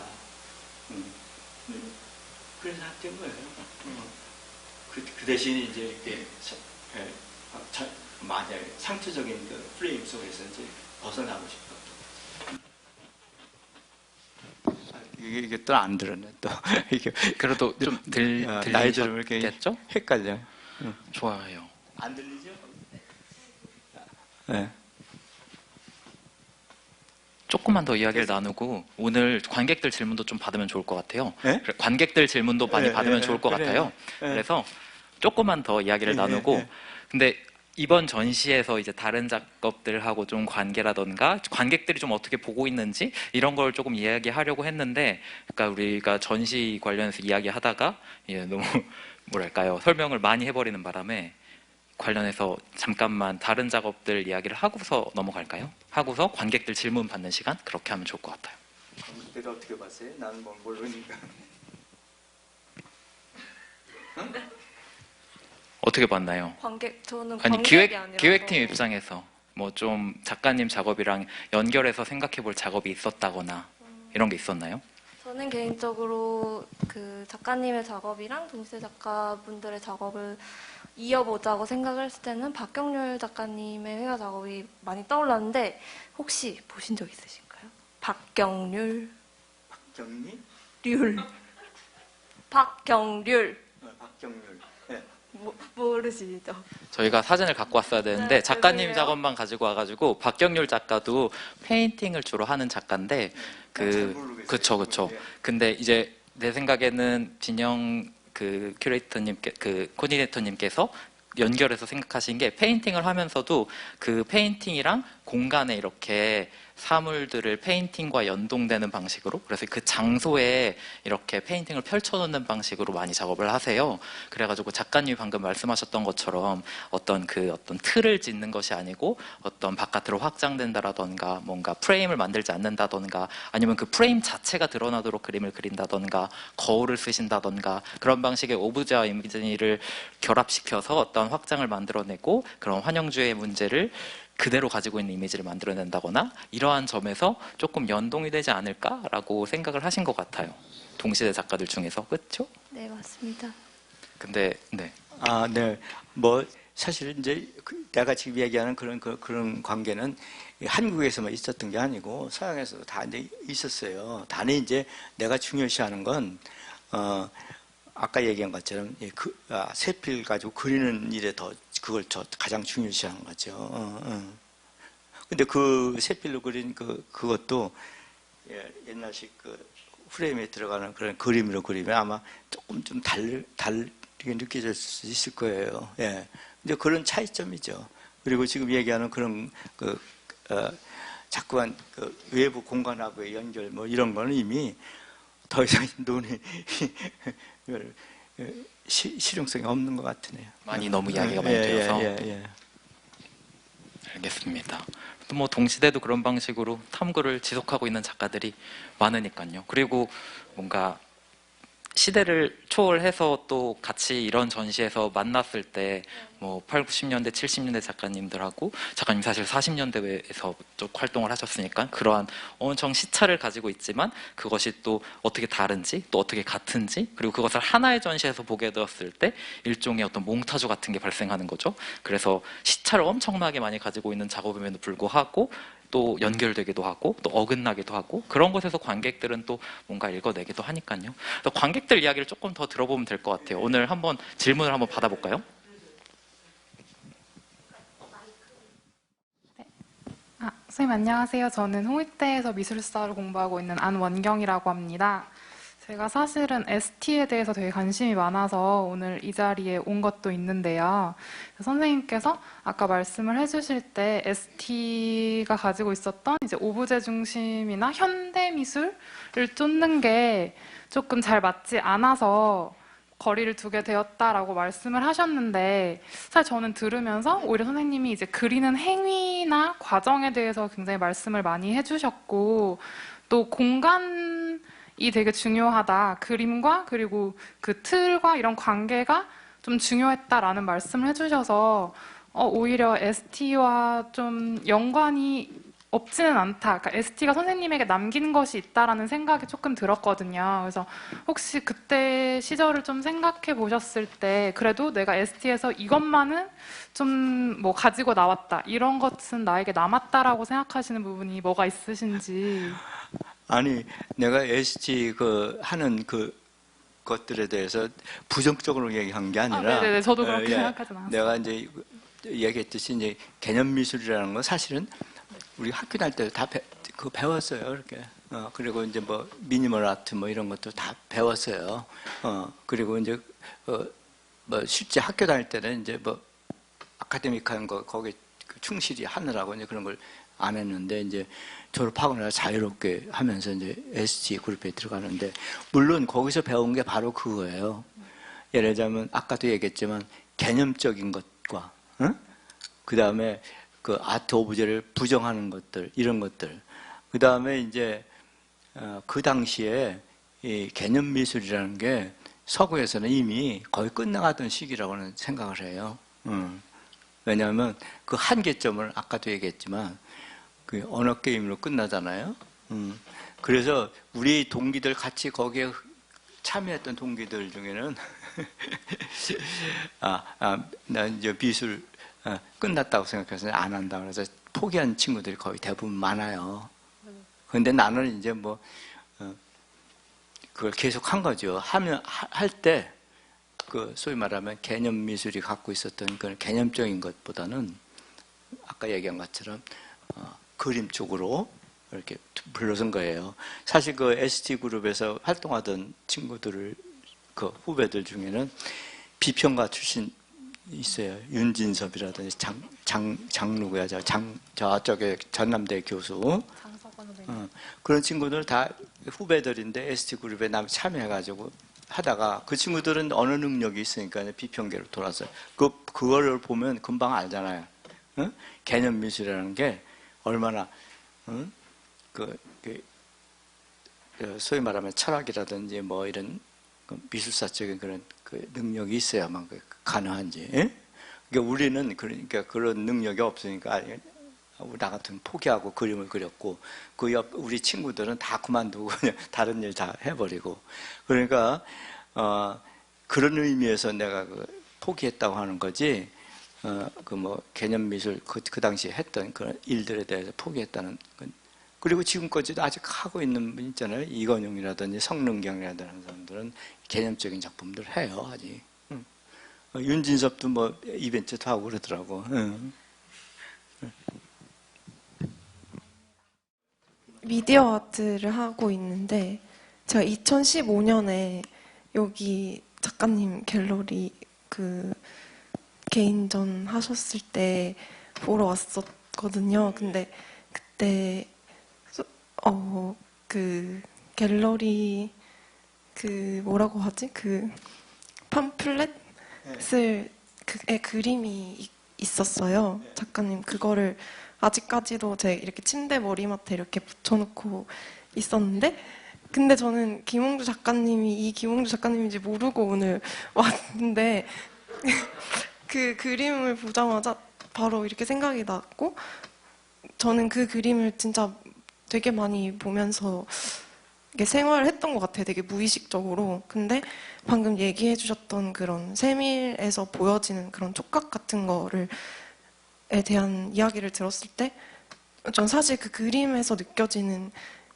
그래서 했던 거예요. 그 대신 이제 이렇게 만약에 상투적인 그 프레임 속에서 이제 벗어나고 싶었던. 이게 또 안 들었네 또. 이게 그래도 좀 나이 들으면 이렇게 들리셨겠죠? 헷갈려. 좋아요. 안 들리죠? 네. 조금만 더 이야기를 나누고 오늘 관객들 질문도 좀 받으면 좋을 것 같아요. 네? 관객들 질문도 많이 네, 받으면 네, 좋을 것 그래요. 같아요. 네. 그래서 조금만 더 이야기를 네, 나누고 네. 근데 이번 전시에서 이제 다른 작업들하고 좀 관계라던가 관객들이 좀 어떻게 보고 있는지 이런 걸 조금 이야기하려고 했는데 그러니까 우리가 전시 관련해서 이야기하다가 너무 뭐랄까요 설명을 많이 해버리는 바람에 관련해서 잠깐만 다른 작업들 이야기를 하고서 넘어갈까요? 하고서 관객들 질문 받는 시간 그렇게 하면 좋을 것 같아요. 내가 어떻게 봤어요? 나는 뭐 모르니까. 어떻게 봤나요? 저는 아니 관객이 아니라서 기획팀 입장에서 뭐 좀 작가님 작업이랑 연결해서 생각해볼 작업이 있었다거나 이런 게 있었나요? 저는 개인적으로 그 작가님의 작업이랑 동시대 작가분들의 작업을 이어보자고 생각을 했을 때는 박경률 작가님의 회화 작업이 많이 떠올랐는데 혹시 보신 적 있으신가요? 박경률 박경리? 률 박경률 박경률. 네. 모르시죠? 저희가 사진을 갖고 왔어야 되는데 네, 작가님 죄송해요. 작업만 가지고 와가지고 박경률 작가도 페인팅을 주로 하는 작가인데 잘 모르겠어요. 그쵸. 예. 근데 이제 내 생각에는 진영 그 큐레이터님께 그 코디네이터님께서 연결해서 생각하신 게 페인팅을 하면서도 그 페인팅이랑 공간에 이렇게 사물들을 페인팅과 연동되는 방식으로 그래서 그 장소에 이렇게 페인팅을 펼쳐놓는 방식으로 많이 작업을 하세요. 그래가지고 작가님이 방금 말씀하셨던 것처럼 어떤 틀을 짓는 것이 아니고 어떤 바깥으로 확장된다라던가 뭔가 프레임을 만들지 않는다던가 아니면 그 프레임 자체가 드러나도록 그림을 그린다던가 거울을 쓰신다던가 그런 방식의 오브제와 이미지를 결합시켜서 어떤 확장을 만들어내고 그런 환영주의 문제를 그대로 가지고 있는 이미지를 만들어낸다거나 이러한 점에서 조금 연동이 되지 않을까라고 생각을 하신 것 같아요. 동시대 작가들 중에서 그렇죠? 네, 맞습니다. 근데 네. 네. 뭐 사실 이제 내가 지금 얘기하는 그런 관계는 한국에서만 있었던 게 아니고 서양에서도 다 이제 있었어요. 단지 이제 내가 중요시하는 건 아까 얘기한 것처럼 세필 가지고 그리는 일에 그걸 가장 중요시하는 거죠. 근데 그 세필로 그린 그것도 옛날식 프레임에 들어가는 그런 그림으로 그리면 아마 조금 좀 다르게 느껴질 수 있을 거예요. 예. 근데 그런 차이점이죠. 그리고 지금 얘기하는 그런 자꾸만 외부 공간하고의 연결 뭐 이런 거는 이미 더 이상 논의 실용성이 없는 것 같으네요. 많이 너무 이야기가 많이 되어서 알겠습니다. 또 뭐 동시대도 그런 방식으로 탐구를 지속하고 있는 작가들이 많으니까요. 그리고 뭔가 시대를 초월해서 또 같이 이런 전시에서 만났을 때 뭐 8, 90년대, 70년대 작가님들하고 작가님 사실 40년대에서 쭉 활동을 하셨으니까 그러한 엄청 시차를 가지고 있지만 그것이 또 어떻게 다른지 또 어떻게 같은지 그리고 그것을 하나의 전시에서 보게 되었을 때 일종의 어떤 몽타주 같은 게 발생하는 거죠. 그래서 시차를 엄청나게 많이 가지고 있는 작업임에도 불구하고 또 연결되기도 하고 또 어긋나기도 하고 그런 것에서 관객들은 또 뭔가 읽어내기도 하니까요. 그래서 관객들 이야기를 조금 더 들어보면 될 것 같아요. 오늘 한번 질문을 한번 받아볼까요? 선생님 안녕하세요. 저는 홍익대에서 미술사를 공부하고 있는 안원경이라고 합니다. 제가 사실은 ST에 대해서 되게 관심이 많아서 오늘 이 자리에 온 것도 있는데요. 선생님께서 아까 말씀을 해주실 때 ST가 가지고 있었던 이제 오브제 중심이나 현대 미술을 쫓는 게 조금 잘 맞지 않아서 거리를 두게 되었다라고 말씀을 하셨는데, 사실 저는 들으면서 오히려 선생님이 이제 그리는 행위나 과정에 대해서 굉장히 말씀을 많이 해주셨고, 또 공간이 되게 중요하다. 그림과 그리고 그 틀과 이런 관계가 좀 중요했다라는 말씀을 해주셔서 오히려 ST와 좀 연관이 없지는 않다. 그러니까 ST가 선생님에게 남긴 것이 있다라는 생각이 조금 들었거든요. 그래서 혹시 그때 시절을 좀 생각해 보셨을 때 그래도 내가 ST에서 이것만은 좀 뭐 가지고 나왔다. 이런 것은 나에게 남았다라고 생각하시는 부분이 뭐가 있으신지. 아니, 내가 ST 하는 것들에 대해서 부정적으로 얘기한 게 아니라. 네네, 저도 그렇게 생각하진 않았어요. 내가 이제 얘기했듯이 이제 개념 미술이라는 건 사실은 우리 학교 다닐 때 다 배웠어요. 이렇게. 그리고 이제 뭐 미니멀 아트 뭐 이런 것도 다 배웠어요. 그리고 이제 뭐 실제 학교 다닐 때는 이제 뭐 아카데믹한 거 거기 충실히 하느라고 이제 그런 걸 안 했는데, 이제 졸업하고 나서 자유롭게 하면서 이제 ST 그룹에 들어가는데, 물론 거기서 배운 게 바로 그거예요. 예를 들자면 아까도 얘기했지만 개념적인 것과 그 다음에 그 아트 오브제를 부정하는 것들, 이런 것들. 그 다음에 이제 그 당시에 이 개념 미술이라는 게 서구에서는 이미 거의 끝나가던 시기라고는 생각을 해요. 왜냐하면 그 한계점을 아까도 얘기했지만 그 언어 게임으로 끝나잖아요. 그래서 우리 동기들 같이 거기에 참여했던 동기들 중에는 나 이제 미술 끝났다고 생각해서 안 한다 그래서 포기한 친구들이 거의 대부분 많아요. 그런데 나는 이제 뭐 그걸 계속 한 거죠. 할 때 그 소위 말하면 개념 미술이 갖고 있었던 그런 개념적인 것보다는 아까 얘기한 것처럼 그림 쪽으로 이렇게 불러선 거예요. 사실 그 ST 그룹에서 활동하던 친구들을 그 후배들 중에는 비평가 출신 있어요. 윤진섭이라든지 장누구야, 저쪽에 전남대 교수. 그런 친구들 다 후배들인데 ST 그룹에 참여해가지고 하다가 그 친구들은 언어 능력이 있으니까 비평계로 돌아서 그거를 보면 금방 알잖아요. 개념 미술이라는 게 얼마나 소위 말하면 철학이라든지 뭐 이런 미술사적인 그런 그 능력이 있어야만 가능한지. 그러니까 우리는 그러니까 그런 능력이 없으니까 나 같은 포기하고 그림을 그렸고 우리 친구들은 다 그만두고 그냥 다른 일 다 해버리고. 그러니까 그런 의미에서 내가 포기했다고 하는 거지. 그 뭐 개념 미술 그 당시에 했던 그런 일들에 대해서 포기했다는 건. 그리고 지금까지도 아직 하고 있는 분 있잖아요. 이건용이라든지 성능경이라든지 사람들은 개념적인 작품들 해요, 아직. 윤진섭도 뭐 이벤트도 하고 그러더라고. 미디어 아트를 하고 있는데 제가 2015년에 여기 작가님 갤러리 그 개인전 하셨을 때 보러 왔었거든요. 근데 그때 그 갤러리 그 뭐라고 하지? 그 팜플렛을 그림이 있었어요. 작가님 그거를 아직까지도 제 이렇게 침대 머리맡에 이렇게 붙여놓고 있었는데, 근데 저는 김홍주 작가님이 이 김홍주 작가님인지 모르고 오늘 왔는데 그 그림을 보자마자 바로 이렇게 생각이 났고, 저는 그 그림을 진짜 되게 많이 보면서 이게 생활을 했던 것 같아요. 되게 무의식적으로. 근데 방금 얘기해 주셨던 그런 세밀에서 보여지는 그런 촉각 같은 거를 에 대한 이야기를 들었을 때 전 사실 그 그림에서 느껴지는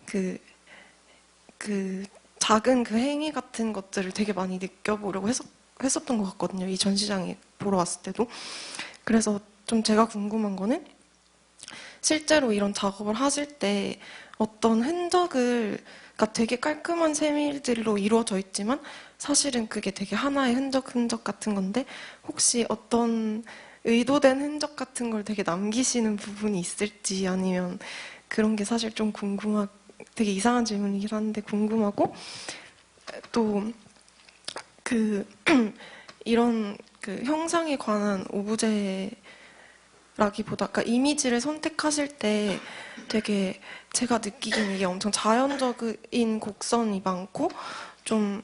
그 작은 그 행위 같은 것들을 되게 많이 느껴보려고 했었던 것 같거든요. 이 전시장에 보러 왔을 때도. 그래서 좀 제가 궁금한 거는 실제로 이런 작업을 하실 때 어떤 흔적을, 그러니까 되게 깔끔한 세밀들로 이루어져 있지만 사실은 그게 되게 하나의 흔적 같은 건데 혹시 어떤 의도된 흔적 같은 걸 되게 남기시는 부분이 있을지 아니면 그런 게 사실 좀 되게 이상한 질문이긴 한데 궁금하고 또 이런 그 형상에 관한 오브제라기보다 그러니까 이미지를 선택하실 때 되게 제가 느끼기엔 이게 엄청 자연적인 곡선이 많고 좀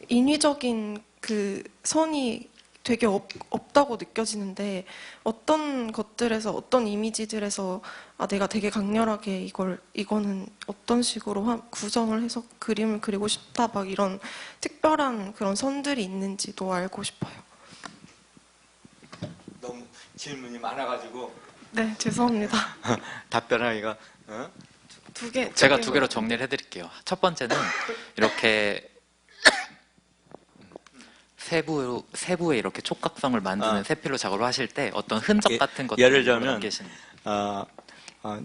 인위적인 그 선이 되게 없다고 느껴지는데 어떤 것들에서 어떤 이미지들에서 내가 되게 강렬하게 이거는 어떤 식으로 구성을 해서 그림을 그리고 싶다 막 이런 특별한 그런 선들이 있는지도 알고 싶어요. 너무 질문이 많아가지고 네, 죄송합니다. 답변하기가 제가 두 개로 정리를 해드릴게요. 첫 번째는 이렇게 세부에 이렇게 촉각성을 만드는 세필로 작업을 하실 때 어떤 흔적 같은 것들을 예를 들면 남기시는.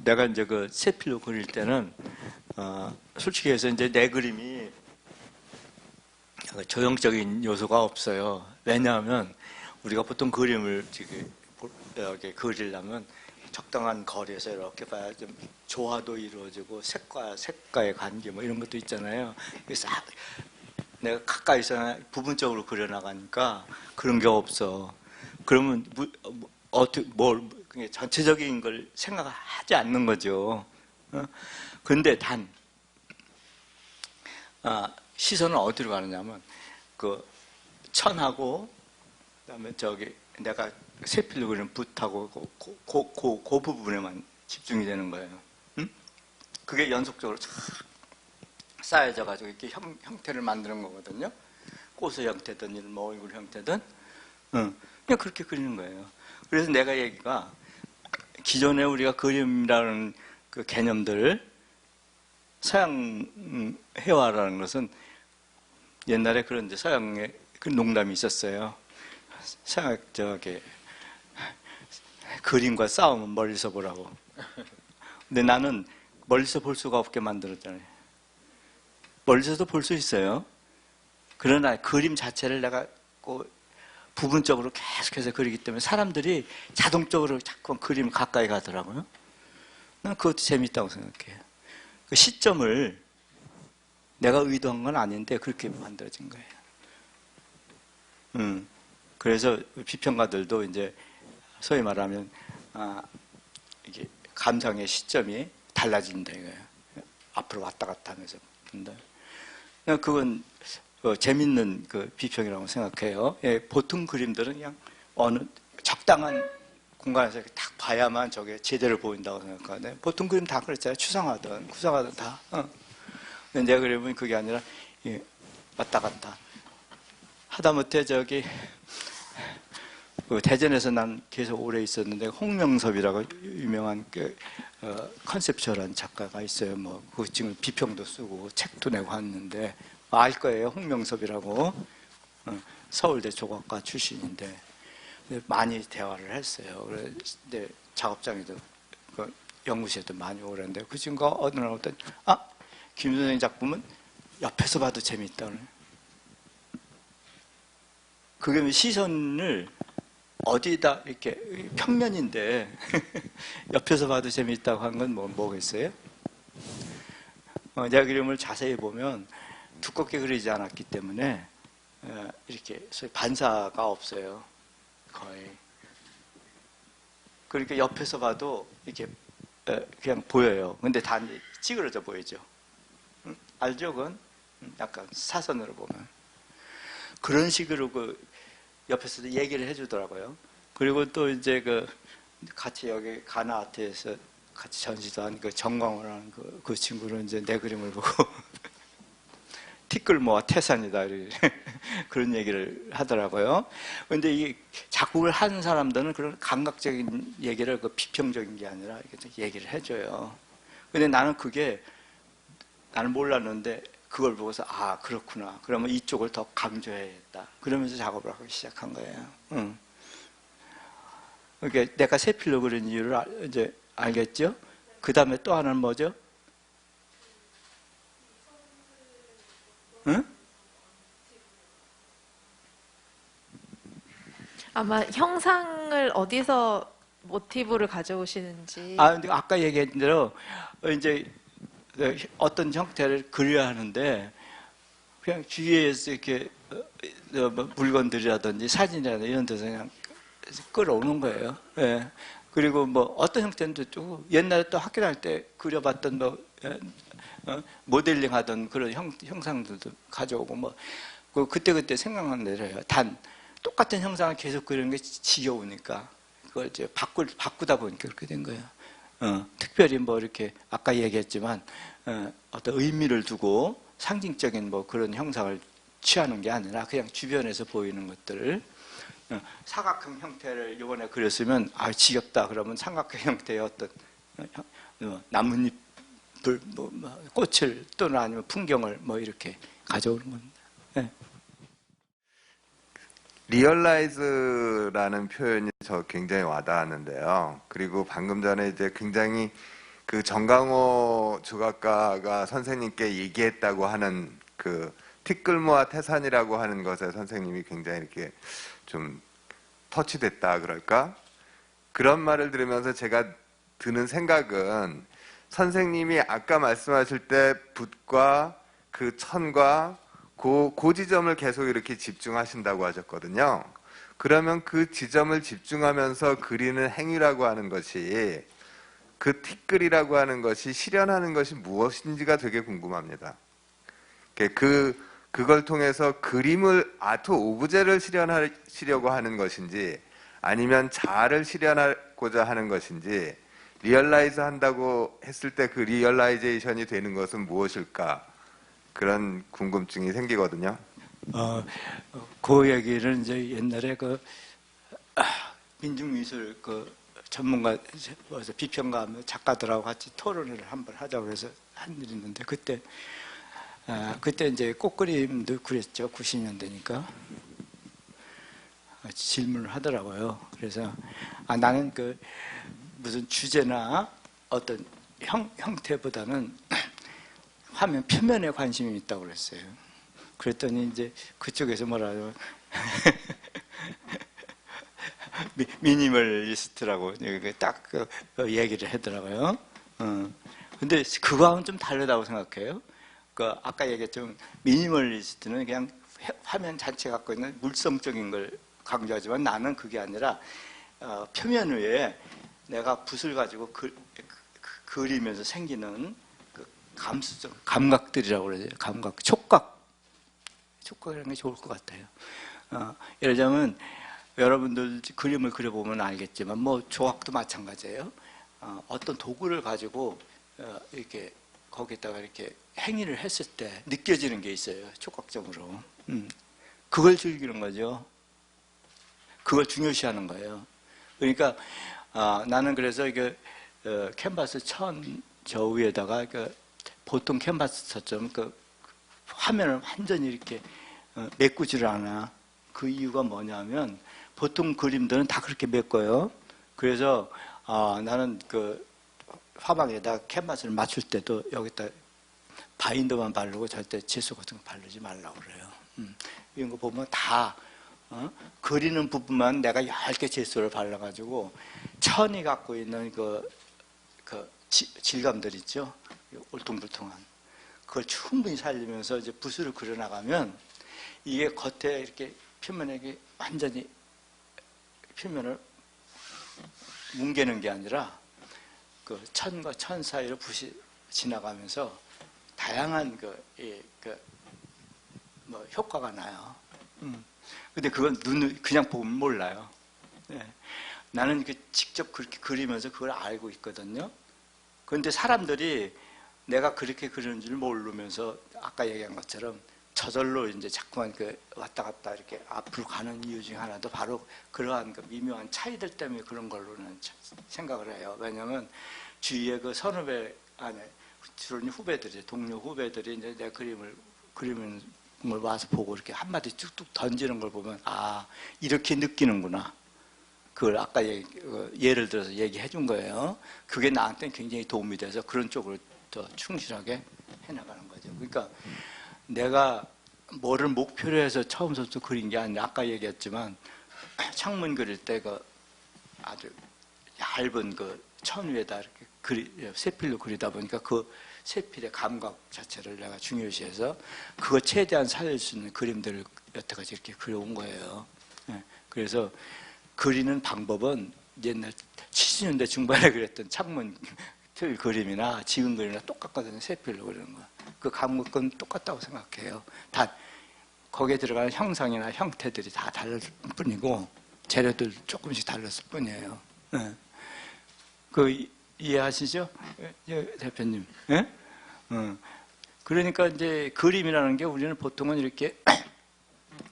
내가 이제 그 세필로 그릴 때는 솔직히 해서 이제 내 그림이 조형적인 요소가 없어요. 왜냐하면 우리가 보통 그림을 이렇게 그리려면 적당한 거리에서 이렇게 봐야 좀 조화도 이루어지고 색과의 관계 뭐 이런 것도 있잖아요. 그래서 내가 가까이서 부분적으로 그려나가니까 그런 게 없어. 그러면 어떻게 전체적인 걸 생각하지 않는 거죠. 그런데 단 시선은 어디로 가느냐면 그 천하고 그다음에 내가 세필로 그리는 붓하고 그 부분에만 집중이 되는 거예요. 응? 그게 연속적으로 쌓여져 가지고 이렇게 형태를 만드는 거거든요. 꽃의 형태든 뭐 얼굴 형태든 그냥 그렇게 그리는 거예요. 그래서 내가 얘기가 기존에 우리가 그림이라는 그 개념들 서양 회화라는 것은 옛날에 그런 이제 서양에 그 농담이 있었어요. 서양 그림과 싸움은 멀리서 보라고. 근데 나는 멀리서 볼 수가 없게 만들었잖아요. 멀리서도 볼 수 있어요. 그러나 그림 자체를 내가 부분적으로 계속해서 그리기 때문에 사람들이 자동적으로 자꾸 그림 가까이 가더라고요. 난 그것도 재밌다고 생각해요. 그 시점을 내가 의도한 건 아닌데 그렇게 만들어진 거예요. 그래서 비평가들도 이제 소위 말하면 이게 감상의 시점이 달라진다 이거예요. 앞으로 왔다 갔다 하면서 본다. 그건 재밌는 그 비평이라고 생각해요. 보통 그림들은 그냥 어느 적당한 공간에서 딱 봐야만 저게 제대로 보인다고 생각하는데 보통 그림 다 그랬잖아요. 추상화든 구상화든 다. 근데 내 그림은 그게 아니라 왔다 갔다 하다못해 그 대전에서 난 계속 오래 있었는데 홍명섭이라고 유명한 컨셉츄얼한 작가가 있어요. 뭐 그 지금 비평도 쓰고 책도 내고 하는데 알 거예요. 홍명섭이라고 서울대 조각가 출신인데 많이 대화를 했어요. 근데 작업장에도 그 연구실에도 많이 오랬는데 그 친구가 어느 날 어떤 김 선생 작품은 옆에서 봐도 재밌다. 그게 시선을 어디다 이렇게 평면인데 옆에서 봐도 재밌다고 한 건 뭐겠어요? 내 그림을 자세히 보면 두껍게 그리지 않았기 때문에 이렇게 소위 반사가 없어요. 거의. 그러니까 옆에서 봐도 이렇게 그냥 보여요. 근데 다 찌그러져 보이죠. 알죠? 그건 약간 사선으로 보면 그런 식으로 옆에서도 얘기를 해주더라고요. 그리고 또 이제 같이 여기 가나 아트에서 같이 전시도 한 정광호라는 그 친구는 이제 내 그림을 보고 티끌모아 태산이다 그런 얘기를 하더라고요. 그런데 이 작곡을 하는 사람들은 그런 감각적인 얘기를 그 비평적인 게 아니라 이렇게 얘기를 해줘요. 근데 나는 몰랐는데 그걸 보고서 아 그렇구나. 그러면 이쪽을 더 강조해야겠다. 그러면서 작업을 하기 시작한 거예요. 그러니까 내가 세필로 그린 이유를 이제 알겠죠? 그 다음에 또 하나는 뭐죠? 응? 아마 형상을 어디서 모티브를 가져오시는지. 근데 아까 얘기한 대로 이제 어떤 형태를 그려야 하는데 그냥 주위에서 이렇게 물건들이라든지 사진이라든지 이런 데서 그냥 끌어오는 거예요. 예. 그리고 뭐 어떤 형태는 또 옛날에 또 학교 다닐 때 그려봤던 모델링 하던 그런 형상들도 가져오고 뭐 그때 생각난 대로 해요. 단 똑같은 형상을 계속 그리는 게 지겨우니까 그걸 이제 바꾸다 보니까 그렇게 된 거예요. 특별히 뭐 이렇게 아까 얘기했지만 어떤 의미를 두고 상징적인 뭐 그런 형상을 취하는 게 아니라 그냥 주변에서 보이는 것들을 사각형 형태를 이번에 그렸으면 지겹다 그러면 삼각형 형태의 어떤 나뭇잎을 뭐 꽃을 또는 아니면 풍경을 뭐 이렇게 가져오는 겁니다. 네. 리얼라이즈라는 표현이 저 굉장히 와닿았는데요. 그리고 방금 전에 이제 굉장히 그 정강호 조각가가 선생님께 얘기했다고 하는 그 티끌모아 태산이라고 하는 것에 선생님이 굉장히 이렇게 좀 터치됐다 그럴까? 그런 말을 들으면서 제가 드는 생각은 선생님이 아까 말씀하실 때 붓과 그 천과 그 지점을 계속 이렇게 집중하신다고 하셨거든요. 그러면 그 지점을 집중하면서 그리는 행위라고 하는 것이 그 티끌이라고 하는 것이 실현하는 것이 무엇인지가 되게 궁금합니다. 그걸 통해서 그림을 아트 오브제를 실현하시려고 하는 것인지 아니면 자아를 실현하고자 하는 것인지 리얼라이즈 한다고 했을 때 그 리얼라이제이션이 되는 것은 무엇일까? 그런 궁금증이 생기거든요. 그 얘기를 이제 옛날에 민중미술 전문가, 비평가, 작가들하고 같이 토론회를 한번 하자고 해서 한 일이 있는데 그때 이제 꽃그림도 그랬죠. 90년대니까. 질문을 하더라고요. 그래서 나는 무슨 주제나 어떤 형태보다는 화면 표면에 관심이 있다고 그랬어요. 그랬더니 이제 그쪽에서 뭐라고 미니멀리스트라고 딱 얘기를 하더라고요. 근데 그거하고는 좀 다르다고 생각해요. 아까 얘기했던 미니멀리스트는 그냥 화면 자체 갖고 있는 물성적인 걸 강조하지만 나는 그게 아니라 표면 위에 내가 붓을 가지고 그리면서 생기는 감수적 감각들이라고 그러죠. 감각, 촉각이라는 게 좋을 것 같아요. 예를 들자면 여러분들 그림을 그려보면 알겠지만 뭐 조각도 마찬가지예요. 어떤 도구를 가지고 이렇게 거기다가 이렇게 행위를 했을 때 느껴지는 게 있어요. 촉각적으로. 그걸 즐기는 거죠. 그걸 중요시하는 거예요. 그러니까 나는 그래서 이게 캔버스 저 위에다가 보통 캔버스처럼 화면을 완전히 이렇게 메꾸지를 않아. 그 이유가 뭐냐면 보통 그림들은 다 그렇게 메꿔요. 그래서 나는 화방에다 캔버스를 맞출 때도 여기다 바인더만 바르고 절대 제소 같은 거 바르지 말라고 그래요. 이런 거 보면 다 그리는 부분만 내가 얇게 제소를 발라가지고 천이 갖고 있는 질감들 있죠. 울퉁불퉁한 그걸 충분히 살리면서 이제 붓으로 그려나가면 이게 겉에 이렇게 표면에 완전히 표면을 뭉개는 게 아니라 천과 천 사이로 붓이 지나가면서 다양한 효과가 나요. 근데 그건 눈을 그냥 보면 몰라요. 네. 나는 직접 그렇게 그리면서 그걸 알고 있거든요. 그런데 사람들이 내가 그렇게 그리는 줄 모르면서 아까 얘기한 것처럼 저절로 이제 자꾸만 그 왔다 갔다 이렇게 앞으로 가는 이유 중에 하나도 바로 그러한 그 미묘한 차이들 때문에 그런 걸로는 생각을 해요. 왜냐하면 주위에 그 선후배 안에 주로 후배들이, 동료 후배들이 이제 내 그림을 와서 보고 이렇게 한마디 뚝뚝 던지는 걸 보면, 아, 이렇게 느끼는구나. 그걸 아까 예를 들어서 얘기해 준 거예요. 그게 나한테 굉장히 도움이 돼서 그런 쪽으로 더 충실하게 해나가는 거죠. 그러니까 내가 뭐를 목표로 해서 처음부터 그린 게 아니라, 아까 얘기했지만 창문 그릴 때 그 아주 얇은 그 천 위에다 이렇게 세필로 그리다 보니까 그 세필의 감각 자체를 내가 중요시해서 그거 최대한 살릴 수 있는 그림들을 여태까지 이렇게 그려온 거예요. 그래서 그리는 방법은 옛날 70년대 중반에 그렸던 창문 필 그림이나 지금 그림이나 똑같거든요. 세필로 그리는 거. 그 감각은 똑같다고 생각해요. 다 거기에 들어가는 형상이나 형태들이 다 다를 뿐이고 재료들 조금씩 달랐을 뿐이에요. 그 이해하시죠, 대표님? 예? 그러니까 이제 그림이라는 게 우리는 보통은 이렇게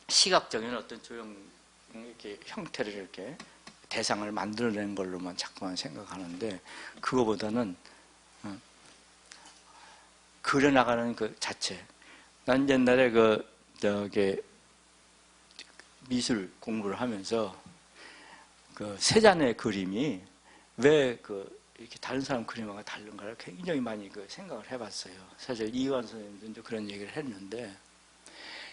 시각적인 어떤 조형 이렇게 형태를 이렇게 대상을 만들어낸 걸로만 자꾸만 생각하는데, 그거보다는 그려나가는 그 자체. 난 옛날에 미술 공부를 하면서 그 세잔의 그림이 왜 이렇게 다른 사람 그림하고 다른가를 굉장히 많이 생각을 해봤어요. 사실 이완 선생님도 그런 얘기를 했는데,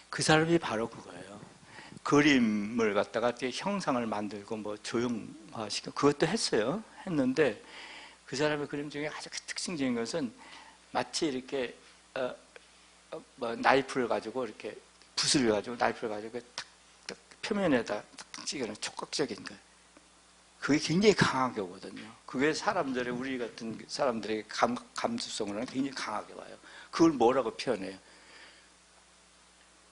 그 사람이 바로 그거예요. 그림을 갖다가 어떻게 형상을 만들고 뭐 조형화시키고 그것도 했어요. 했는데 그 사람의 그림 중에 아주 특징적인 것은 마치 이렇게 뭐 나이프를 가지고 이렇게 붓을 가지고 나이프를 가지고 탁탁 표면에다 탁탁 찍어놓은 촉각적인 거예요. 그게 굉장히 강하게 오거든요. 그게 우리 같은 사람들의 감수성으로는 굉장히 강하게 와요. 그걸 뭐라고 표현해요?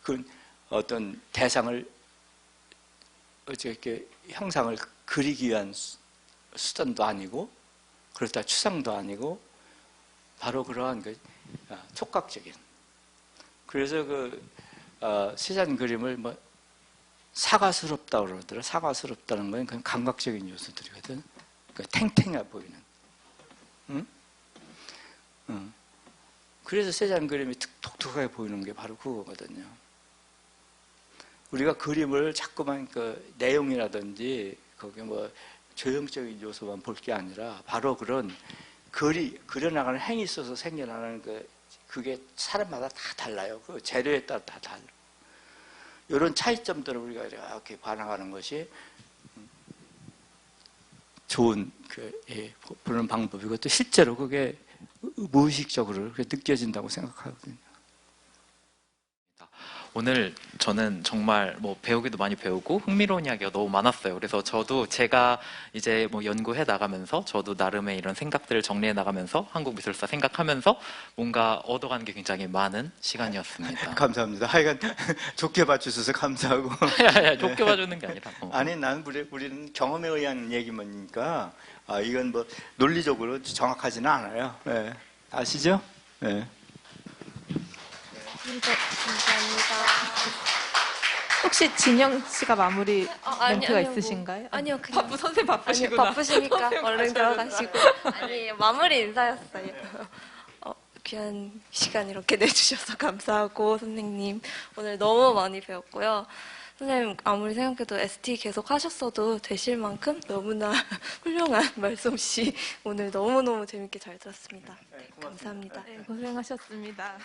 그건 어떤 대상을 이렇게 형상을 그리기 위한 수단도 아니고, 그렇다 추상도 아니고, 바로 그러한 촉각적인. 그래서 세잔 그림을 뭐 사과스럽다고 그러더라. 사과스럽다는 건 그냥 감각적인 요소들이거든. 탱탱해 보이는. 응? 그래서 세잔 그림이 독특하게 보이는 게 바로 그거거든요. 우리가 그림을 자꾸만 내용이라든지 거기 뭐 조형적인 요소만 볼 게 아니라 바로 그런 그려나가는 행위 있어서 생겨나는 그게 사람마다 다 달라요. 그 재료에 따라 다 달라. 이런 차이점들을 우리가 이렇게 반응하는 것이 좋은 보는 방법이고, 또 실제로 그게 무의식적으로 그렇게 느껴진다고 생각하거든요. 오늘 저는 정말 뭐 배우기도 많이 배우고 흥미로운 이야기가 너무 많았어요. 그래서 저도 제가 이제 뭐 연구해 나가면서 저도 나름의 이런 생각들을 정리해 나가면서 한국미술사 생각하면서 뭔가 얻어가는 게 굉장히 많은 시간이었습니다. 감사합니다. 하여간 좋게 봐주셔서 감사하고. 좋게 봐주는 게 아니라. 아니, 난 우리는 경험에 의한 얘기만이니까 이건 뭐 논리적으로 정확하지는 않아요. 네. 아시죠? 네. 감사합니다. 혹시 진영 씨가 마무리 멘트가 아니요, 있으신가요? 아니요, 그냥. 선생님 바쁘시구나. 아니요, 바쁘시니까 얼른 들어가시고. 아니, 마무리 인사였어요. 귀한 시간 이렇게 내주셔서 감사하고, 선생님. 오늘 너무 많이 배웠고요. 선생님, 아무리 생각해도 ST 계속 하셨어도 되실 만큼 너무나 훌륭한 말솜씨 오늘 너무너무 재밌게 잘 들었습니다. 감사합니다. 네, 고생하셨습니다.